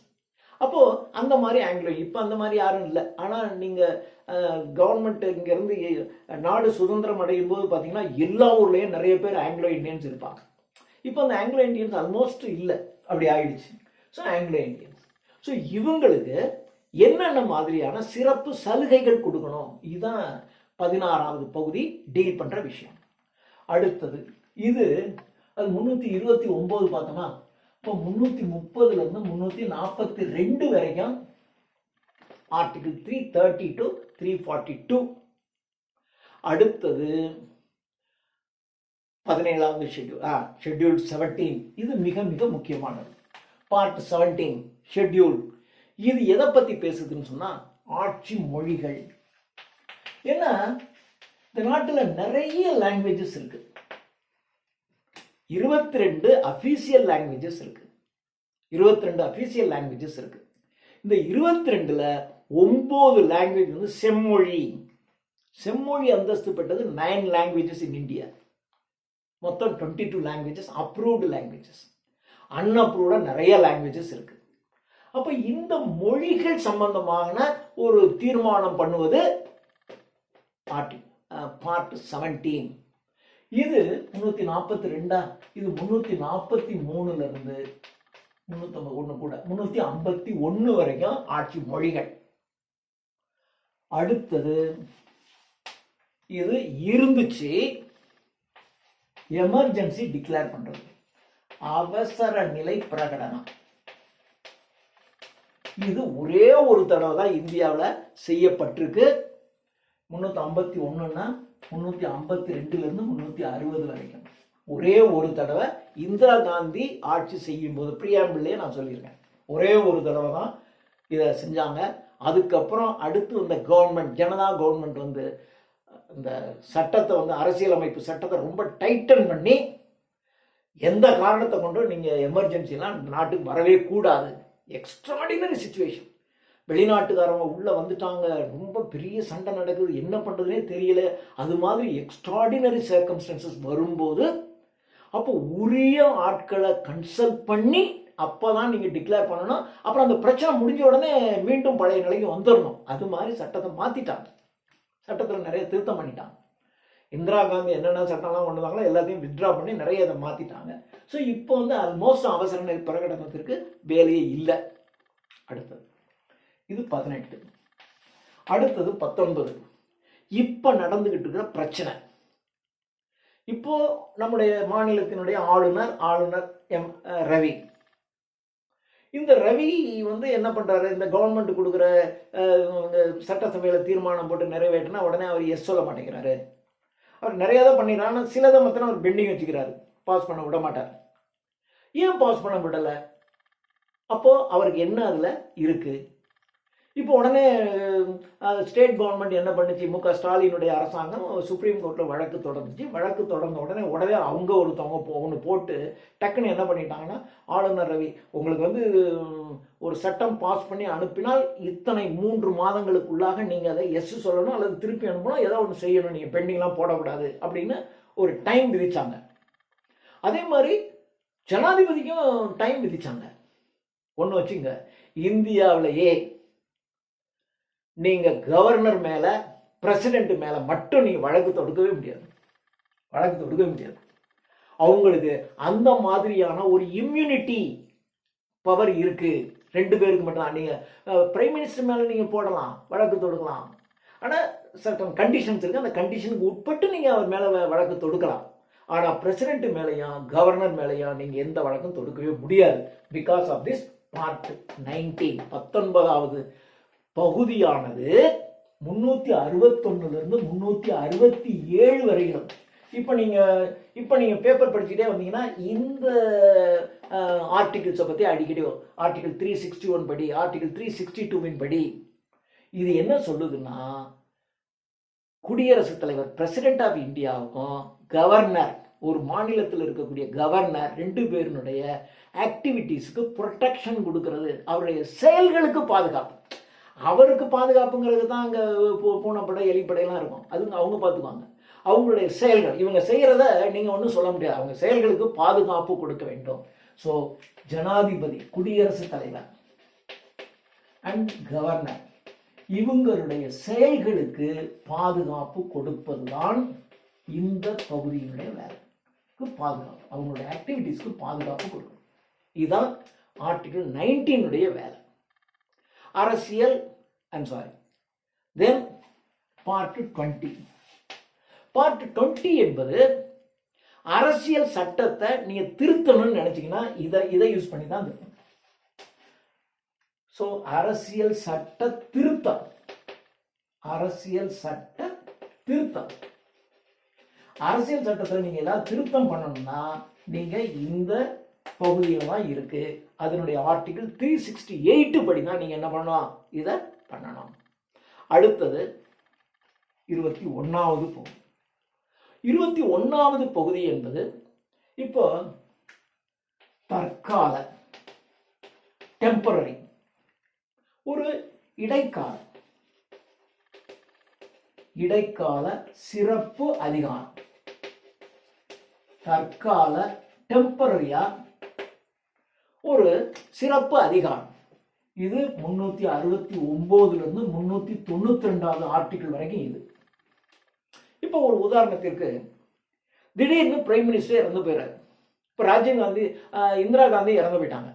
S1: அப்போது அந்த மாதிரி ஆங்கிலோ, இப்போ அந்த மாதிரி யாரும் இல்லை. ஆனால் நீங்கள் கவர்மெண்ட் இங்கேருந்து நாடு சுதந்திரம் அடையும் போது பார்த்தீங்கன்னா எல்லா ஊர்லேயும் நிறைய பேர் ஆங்கிலோ இந்தியன்ஸ் இருப்பாங்க. இப்போ அந்த ஆங்கிலோ இந்தியன்ஸ் ஆல்மோஸ்ட் இல்லை, அப்படி ஆயிடுச்சு. So Anglo Indians. ஸோ இவங்களுக்கு என்னென்ன மாதிரியான சிறப்பு சலுகைகள் கொடுக்கணும், இதுதான் 16வது பகுதி டீல் பண்ணுற விஷயம். அடுத்தது இது அது 329 பார்த்தோமா. இப்போ 330 342 வரைக்கும் ஆர்டிகிள் 330 to 342. அடுத்தது 17வது ஷெட்யூல் 17. இது மிக மிக முக்கியமானது. Part 17 schedule. இது எதை பத்தி பேசுதுன்னு சொன்னா ஆட்சி மொழிகள். ஏன்னா இந்த நாட்டில் நிறைய லாங்குவேஜஸ் இருக்கு. 22 அஃபீஷியல் லாங்குவேஜஸ் இருக்கு. 22 அஃபீஷியல் லாங்குவேஜஸ் இருக்கு. இந்த 22ல் 9 லாங்குவேஜ் வந்து செம்மொழி. செம்மொழி அந்தஸ்து பெற்றது 9 லாங்குவேஜஸ் இன் இந்தியா. மொத்தம் 22 லாங்குவேஜஸ் அப்ரூவ்டு லாங்குவேஜஸ். அன்அப்ரூவ்டாக நிறைய லாங்குவேஜஸ் இருக்கு. அப்போ இந்த மொழிகள் சம்பந்தமான ஒரு தீர்மானம் பண்ணுவது பார்ட் 17. இது 342. இது 343ல இருந்து 351 கூட 351 வரைக்கும் ஆட்சி மொழிகள். அடுத்தது இது இருந்துச்சு, எமர்ஜென்சி டிக்ளேர் பண்றது, அவசர நிலை பிரகடனம். இது ஒரே ஒரு தடவை தான் இந்தியாவில் செய்யப்பட்டிருக்கு. 351ன்னா 352ல இருந்து 360 வரைக்கும் ஒரே ஒரு தடவை இந்திரா காந்தி ஆட்சி செய்யும் போது, பிரியாம்பிள்ளையே நான் சொல்லியிருக்கேன், ஒரே ஒரு தடவை தான் இதை செஞ்சாங்க. அதுக்கப்புறம் அடுத்து இந்த கவர்மெண்ட், ஜனதா கவர்மெண்ட் வந்து இந்த சட்டத்தை வந்து அரசியலமைப்பு சட்டத்தை ரொம்ப டைட்டன் பண்ணி எந்த காரணத்தை கொண்டும் நீங்கள் எமர்ஜென்சிலாம் நாட்டுக்கு வரவே கூடாது. எக்ஸ்ட்ராடினரி சிச்சுவேஷன், வெளிநாட்டுக்காரங்க உள்ளே வந்துட்டாங்க, ரொம்ப பெரிய சண்டை நடக்குது, என்ன பண்ணுறதுனே தெரியல, அது மாதிரி எக்ஸ்ட்ராடினரி சர்க்கம்ஸ்டன்சஸ் வரும்போது அப்போ உரிய ஆட்களை கன்சல்ட் பண்ணி அப்போ தான் நீங்கள் டிக்ளேர் பண்ணணும். அப்புறம் அந்த பிரச்சனை முடிஞ்ச உடனே மீண்டும் பழைய நிலைக்கு வந்துடணும். அது மாதிரி சட்டத்தை மாற்றிட்டாங்க. சட்டத்தில் நிறைய திருத்தம் பண்ணிட்டாங்க. இந்திரா காந்தி என்னென்ன சட்டம்லாம் கொண்டு வந்தாங்களோ எல்லாத்தையும் வித்ட்ரா பண்ணி நிறைய அதை மாற்றிட்டாங்க. ஸோ இப்போ வந்து ஆல்மோஸ்ட் அவசர நிலை பிரகடனத்திற்கு வேலையே இல்லை. அடுத்தது இது 18. அடுத்தது 19. இப்போ நடந்துகிட்டு இருக்கிற பிரச்சனை. இப்போ நம்முடைய மாநிலத்தினுடைய ஆளுநர் எம் ரவி. இந்த ரவி வந்து என்ன பண்றாரு, இந்த கவர்மெண்ட் கொடுக்குற சட்டசபையில் தீர்மானம் போட்டு நிறைவேற்றினா உடனே அவர் எஸ் சொல்ல மாட்டேங்கிறாரு. அவர் நிறைய தான் பண்ணிடுறாரு, ஆனால் சிலதை மாத்திரம் அவர் பெண்டிங் வச்சுக்கிறாரு, பாஸ் பண்ண விட மாட்டார். ஏன் பாஸ் பண்ண விடலை? அப்போ அவருக்கு என்ன அதில் இருக்கு? இப்போ உடனே ஸ்டேட் கவர்மெண்ட் என்ன பண்ணுச்சு, மு.க. ஸ்டாலினுடைய அரசாங்கம் சுப்ரீம் கோர்ட்டில் வழக்கு தொடர்ந்துச்சு. வழக்கு தொடர்ந்த உடனே அவங்க ஒருத்தவங்க ஒன்று போட்டு டக்குன்னு என்ன பண்ணிட்டாங்கன்னா, ஆளுநர் ரவி உங்களுக்கு வந்து ஒரு சட்டம் பாஸ் பண்ணி அனுப்பினால் இத்தனை 3 மாதங்களுக்குள்ளாக நீங்கள் அதை எஸ் சொல்லணும் அல்லது திருப்பி அனுப்பணும், ஏதோ ஒன்று செய்யணும், நீங்கள் பெண்டிங்லாம் போடக்கூடாது அப்படின்னு ஒரு டைம் விதிச்சாங்க. அதே மாதிரி ஜனாதிபதிக்கும் டைம் விதிச்சாங்க. ஒன்று வச்சுங்க, இந்தியாவிலேயே நீங்கள் கவர்னர் மேலே, பிரசிடென்ட் மேலே மட்டும் நீங்கள் வழக்கு தொடுக்கவே முடியாது. அவங்களுக்கு அந்த மாதிரியான ஒரு இம்யூனிட்டி பவர் இருக்கு. 2 பேருக்கு மட்டும்தான். நீங்கள் பிரைம் மினிஸ்டர் மேலே நீங்கள் போடலாம், வழக்கு தொடுக்கலாம். ஆனால் சர்டன் கண்டிஷன்ஸ் இருக்குது. அந்த கண்டிஷனுக்கு உட்பட்டு நீங்கள் அவர் மேலே வழக்கு தொடுக்கலாம். ஆனால் பிரசிடென்ட் மேலேயும் கவர்னர் மேலேயும் நீங்கள் எந்த வழக்கும் தொடுக்கவே முடியாது. பிகாஸ் ஆஃப் திஸ் பார்ட் 19, 19வது பகுதியானது 361லிருந்து 367 வரையிலும். இப்போ நீங்கள் பேப்பர் படிச்சுட்டே வந்தீங்கன்னா இந்த ஆர்டிகிள்ஸை பற்றி அடிக்கடி ஆர்டிகிள் 361 படி, ஆர்டிகிள் 362 படி இது என்ன சொல்லுதுன்னா, குடியரசுத் தலைவர் பிரசிடென்ட் ஆஃப் இந்தியாவுக்கும் கவர்னர், ஒரு மாநிலத்தில் இருக்கக்கூடிய கவர்னர் 2 பேருடைய ஆக்டிவிட்டீஸுக்கு ப்ரொடெக்ஷன் கொடுக்கறது, அவருடைய செயல்களுக்கு பாதுகாப்பு. அவருக்கு பாதுகாப்புங்கிறது தான் அங்கே பூனைப்படை எலிப்படையெல்லாம் இருக்கும், அதுங்க அவங்க பார்த்துக்குவாங்க. அவங்களுடைய செயல்கள், இவங்க செய்கிறத நீங்கள் ஒன்றும் சொல்ல முடியாது, அவங்க செயல்களுக்கு பாதுகாப்பு கொடுக்க வேண்டும். ஸோ ஜனாதிபதி, குடியரசுத் தலைவர் அண்ட் கவர்னர் இவங்களுடைய செயல்களுக்கு பாதுகாப்பு கொடுப்பது தான் இந்த பகுதியினுடைய வேலை. பாதுகாப்பு, அவங்களுடைய ஆக்டிவிட்டீஸ்க்கு பாதுகாப்பு கொடுக்கணும். இதுதான் ஆர்டிகிள் 19 வேலை. அரசியல் தென் பார்ட் 20. பார்ட் 20 என்பது அரசியல் சட்டத்தை நீங்க திருத்தணும்னு நினைச்சீங்கன்னா இதை யூஸ் பண்ணி தான் திருத்தணும். ஸோ அரசியல் சட்ட திருத்தம், அரசியல் சட்டத்தில் நீங்க ஏதாவது திருத்தம் பண்ணணும்னா நீங்க இந்த பகுதியில் தான் இருக்கு. அதனுடைய ஆர்டிகிள் 368 படி தான் நீங்க என்ன பண்ணலாம், இதை பண்ணணும். அடுத்தது 21வது பகுதி. 21வது பகுதி என்பது இப்போ தற்கால, டெம்பரரி, ஒரு இடைக்கால சிறப்பு அதிகாரம். தற்கால டெம்பரரியா ஒரு சிறப்பு அதிகாரம். இது 369 இருந்து 392வது ஆர்டிகிள் வரைக்கும். இது இப்போ ஒரு உதாரணத்திற்கு, திடீர்னு பிரைம் மினிஸ்டர் இறந்து போயிறாரு. இப்போ ராஜீவ் காந்தி, இந்திரா காந்தி இறந்து போயிட்டாங்க.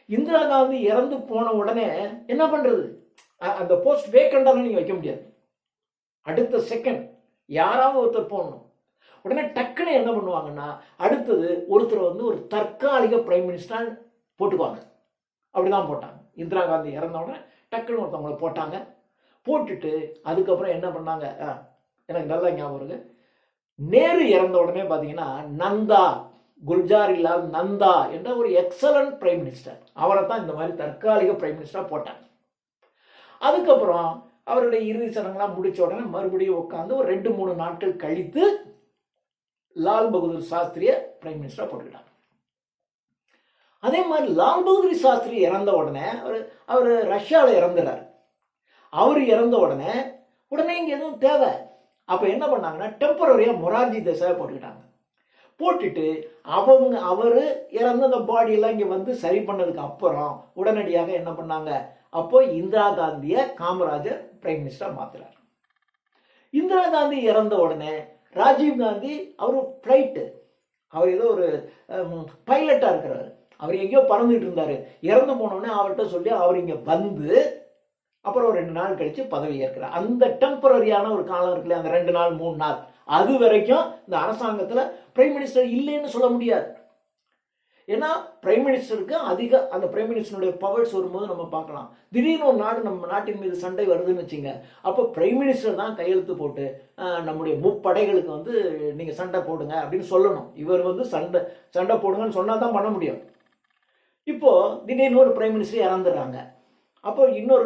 S1: இந்திரா காந்தி இறந்து போன உடனே என்ன பண்றது? அந்த போஸ்ட் வேக்கண்டாலும் நீங்க வைக்க முடியாது. அடுத்த செகண்ட் யாராவது ஒருத்தர் போடணும். உடனே டக்குன்னு என்ன பண்ணுவாங்கன்னா, அடுத்தது ஒருத்தர் வந்து ஒரு தற்காலிக பிரைம் மினிஸ்டர் போட்டுக்குவாங்க. அப்படிதான் போட்டாங்க. இந்திரா காந்தி இறந்த உடனே டக்குன்னு ஒருத்தவங்களை போட்டாங்க. போட்டுட்டு அதுக்கப்புறம் என்ன பண்ணாங்க, எனக்கு நல்லா ஞாபகம் இருக்கு, நேரு இறந்த உடனே பார்த்தீங்கன்னா நந்தா, குல்ஜாரிலால் நந்தா என்ற ஒரு எக்ஸலண்ட் பிரைம் மினிஸ்டர், அவரை தான் இந்த மாதிரி தற்காலிக பிரைம் மினிஸ்டராக போட்டாங்க. அதுக்கப்புறம் அவருடைய இறுதி சடங்கெல்லாம் முடிச்ச உடனே மறுபடியும் உட்காந்து ஒரு 2-3 நாட்கள் கழித்து லால் பகதூர் சாஸ்திரியை பிரைம் மினிஸ்டராக போட்டுக்கிட்டாங்க. அதே மாதிரி லால் பகதூர் சாஸ்திரி இறந்த உடனே அவர் ரஷ்யாவில் இறந்துறாரு. அவர் இறந்த உடனே இங்கே எதுவும் தேவை. அப்போ என்ன பண்ணாங்கன்னா, டெம்பரரியாக மொரார்ஜி தேசாயை போட்டுக்கிட்டாங்க. போட்டுட்டு அவர் இறந்த அந்த பாடியெல்லாம் இங்கே வந்து சரி பண்ணதுக்கு அப்புறம் உடனடியாக என்ன பண்ணாங்க, அப்போ இந்திரா காந்தியை காமராஜர் பிரைம் மினிஸ்டராக மாத்துறாரு. இந்திரா காந்தி இறந்த உடனே ராஜீவ் காந்தி அவர் ஃப்ளைட்டு, அவர் ஏதோ ஒரு பைலட்டாக இருக்கிறாரு, அவர் எங்கேயோ பறந்துட்டு இருந்தாரு. இறந்து போனோடனே அவர்கிட்ட சொல்லி அவர் இங்கே வந்து அப்புறம் 2 நாள் கழிச்சு பதவி ஏற்கிறார். அந்த டெம்பரரியான ஒரு காலம் இருக்குல்ல, அந்த 2 நாள் 3 நாள், அது வரைக்கும் இந்த அரசாங்கத்தில் பிரைம் மினிஸ்டர் இல்லைன்னு சொல்ல முடியாது. ஏன்னா பிரைம் மினிஸ்டருக்கு அந்த பிரைம் மினிஸ்டருடைய பவர்ஸ் வரும்போது நம்ம பார்க்கலாம். திடீர்னு ஒரு நாடு நம்ம நாட்டின் மீது சண்டை வருதுன்னு வச்சுங்க, அப்போ பிரைம் மினிஸ்டர் தான் கையெழுத்து போட்டு நம்முடைய முப்படைகளுக்கு வந்து நீங்கள் சண்டை போடுங்க அப்படின்னு சொல்லணும். இவர் வந்து சண்டை போடுங்கன்னு சொன்னால் தான் பண்ண முடியும். இப்போ திடீர்னு ஒரு பிரைம் மினிஸ்டர் இறந்துடுறாங்க. அப்போ இன்னொரு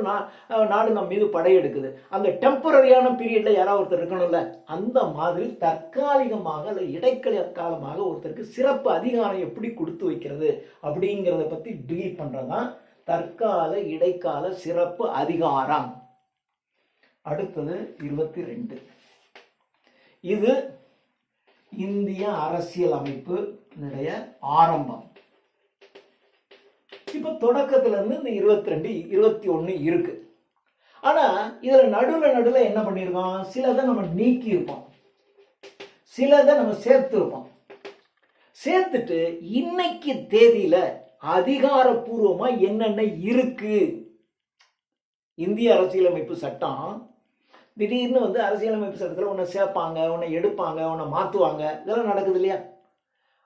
S1: நாடு நம்ம மீது படையெடுக்குது. அந்த டெம்பரரியான பீரியட்ல யாராவது ஒருத்தர் இருக்கணும்ல, அந்த மாதிரி தற்காலிகமாக அல்ல இடைக்கால காலமாக ஒருத்தருக்கு சிறப்பு அதிகாரம் எப்படி கொடுத்து வைக்கிறது அப்படிங்கிறத பத்தி டீல் பண்றதுதான் தற்கால இடைக்கால சிறப்பு அதிகாரம். அடுத்தது 22. இது இந்திய அரசியல் அமைப்பு ஆரம்பம். இப்ப தொடக்கத்துல இருந்து இந்த 22, 21 இருக்கு. ஆனா இதுல நடுவுல என்ன பண்ணிருக்கோம், சிலதை நம்ம நீக்கி இருப்போம், சிலதை நம்ம சேர்த்திருப்போம். சேர்த்துட்டு இன்னைக்கு தேதியில அதிகாரப்பூர்வமா என்னென்ன இருக்கு. இந்திய அரசியலமைப்பு சட்டம் திடீர்னு வந்து அரசியலமைப்பு சட்டத்தில் உன்னை சேர்ப்பாங்க, உன்னை எடுப்பாங்க, உன்னை மாத்துவாங்க, இதெல்லாம் நடக்குது இல்லையா?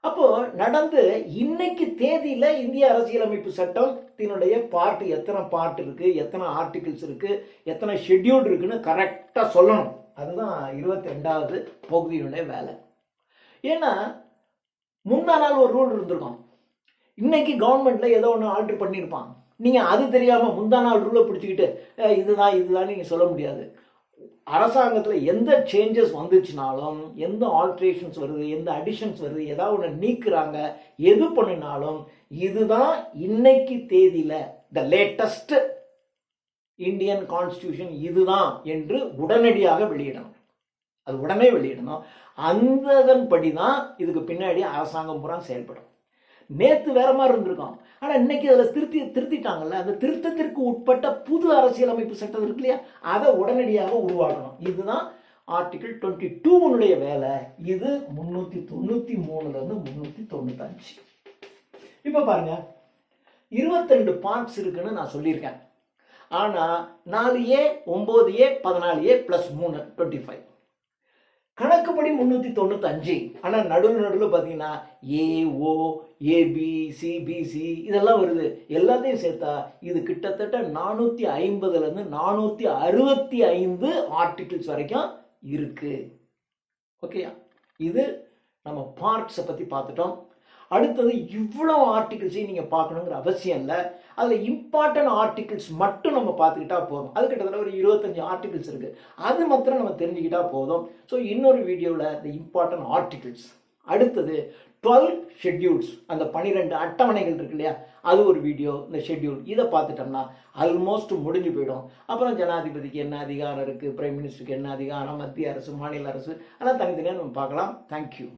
S1: அப்போ நடந்து இன்னைக்கு தேதியில இந்திய அரசியலமைப்பு சட்டத்தினுடைய பார்ட், எத்தனை பார்ட் இருக்கு, எத்தனை ஆர்டிகிள்ஸ் இருக்கு, எத்தனை ஷெட்யூல் இருக்குன்னு கரெக்டா சொல்லணும். அதுதான் 22வது பகுதியினுடைய வேலை. ஏன்னா முந்தா நாள் ஒரு ரூல் இருந்திருக்கும், இன்னைக்கு கவர்மெண்ட்ல ஏதோ ஒன்று ஆல்டர் பண்ணியிருப்பாங்க. நீங்க அது தெரியாம முந்தா நாள் ரூலை பிடிச்சிக்கிட்டு இதுதான் நீங்க சொல்ல முடியாது. அரசாங்கத்தில் எந்த சேஞ்சஸ் வந்துச்சுனாலும், எந்த ஆல்ட்ரேஷன்ஸ் வருது, எந்த அடிஷன்ஸ் வருது, ஏதாவது ஒன்று நீக்குறாங்க, எது பண்ணினாலும் இதுதான் இன்னைக்கு தேதியில த லேட்டஸ்ட் இந்தியன் கான்ஸ்டிடியூஷன் இதுதான் என்று உடனடியாக வெளியிடணும். அது உடனே வெளியிடணும். அந்ததன்படி தான் இதுக்கு பின்னாடி அரசாங்கம் பூரா செயல்படும். நேற்று வேற மாதிரி இருந்திருக்கும், ஆனா இன்னைக்கு அதில் திருத்திட்டாங்கல்ல, அந்த திருத்தத்திற்கு உட்பட்ட புது அரசியலமைப்பு சட்டம் இருக்கு இல்லையா, அதை உடனடியாக உருவாக்கணும். இதுதான் ஆர்டிகிள் 22 வேலை. இது 393 இருந்து 395. இப்ப பாருங்க, 22 பார்ட்ஸ் இருக்குன்னு நான் சொல்லியிருக்கேன். ஆனா 4A 9A 14A + 3 25. கணக்குப்படி 395. ஆனா நடுவில் பார்த்தீங்கன்னா AO AB CBC இதெல்லாம் வருது. எல்லாத்தையும் சேர்த்தா இது கிட்டத்தட்ட 450 இருந்து 465 ஆர்டிகிள்ஸ் வரைக்கும் இருக்கு. ஓகேயா? இது நம்ம பார்ட்ஸை பத்தி பார்த்துட்டோம். அடுத்தது இவ்வளோ ஆர்டிகிள்ஸையும் நீங்கள் பார்க்கணுங்கிற அவசியம் இல்லை. அதில் இம்பார்ட்டன்ட் ஆர்டிகிள்ஸ் மட்டும் நம்ம பார்த்துக்கிட்டா போதும். அது கிட்டத்தட்ட ஒரு 25 ஆர்டிகிள்ஸ் இருக்குது. அது மாத்திரம் நம்ம தெரிஞ்சுக்கிட்டா போதும். ஸோ இன்னொரு வீடியோவில் இந்த இம்பார்ட்டன்ட் ஆர்டிகிள்ஸ், அடுத்தது 12 ஷெட்யூல்ஸ், அந்த 12 அட்டவணைகள் இருக்கு இல்லையா, அது ஒரு வீடியோ. இந்த ஷெட்யூல் இதை பார்த்துட்டோம்னா ஆல்மோஸ்ட் முடிஞ்சு போயிடும். அப்புறம் ஜனாதிபதிக்கு என்ன அதிகாரம் இருக்குது, பிரைம் மினிஸ்டருக்கு என்ன அதிகாரம், மத்திய அரசு, மாநில அரசு, அதெல்லாம் தனித்தனியாக நம்ம பார்க்கலாம். தேங்க்யூ.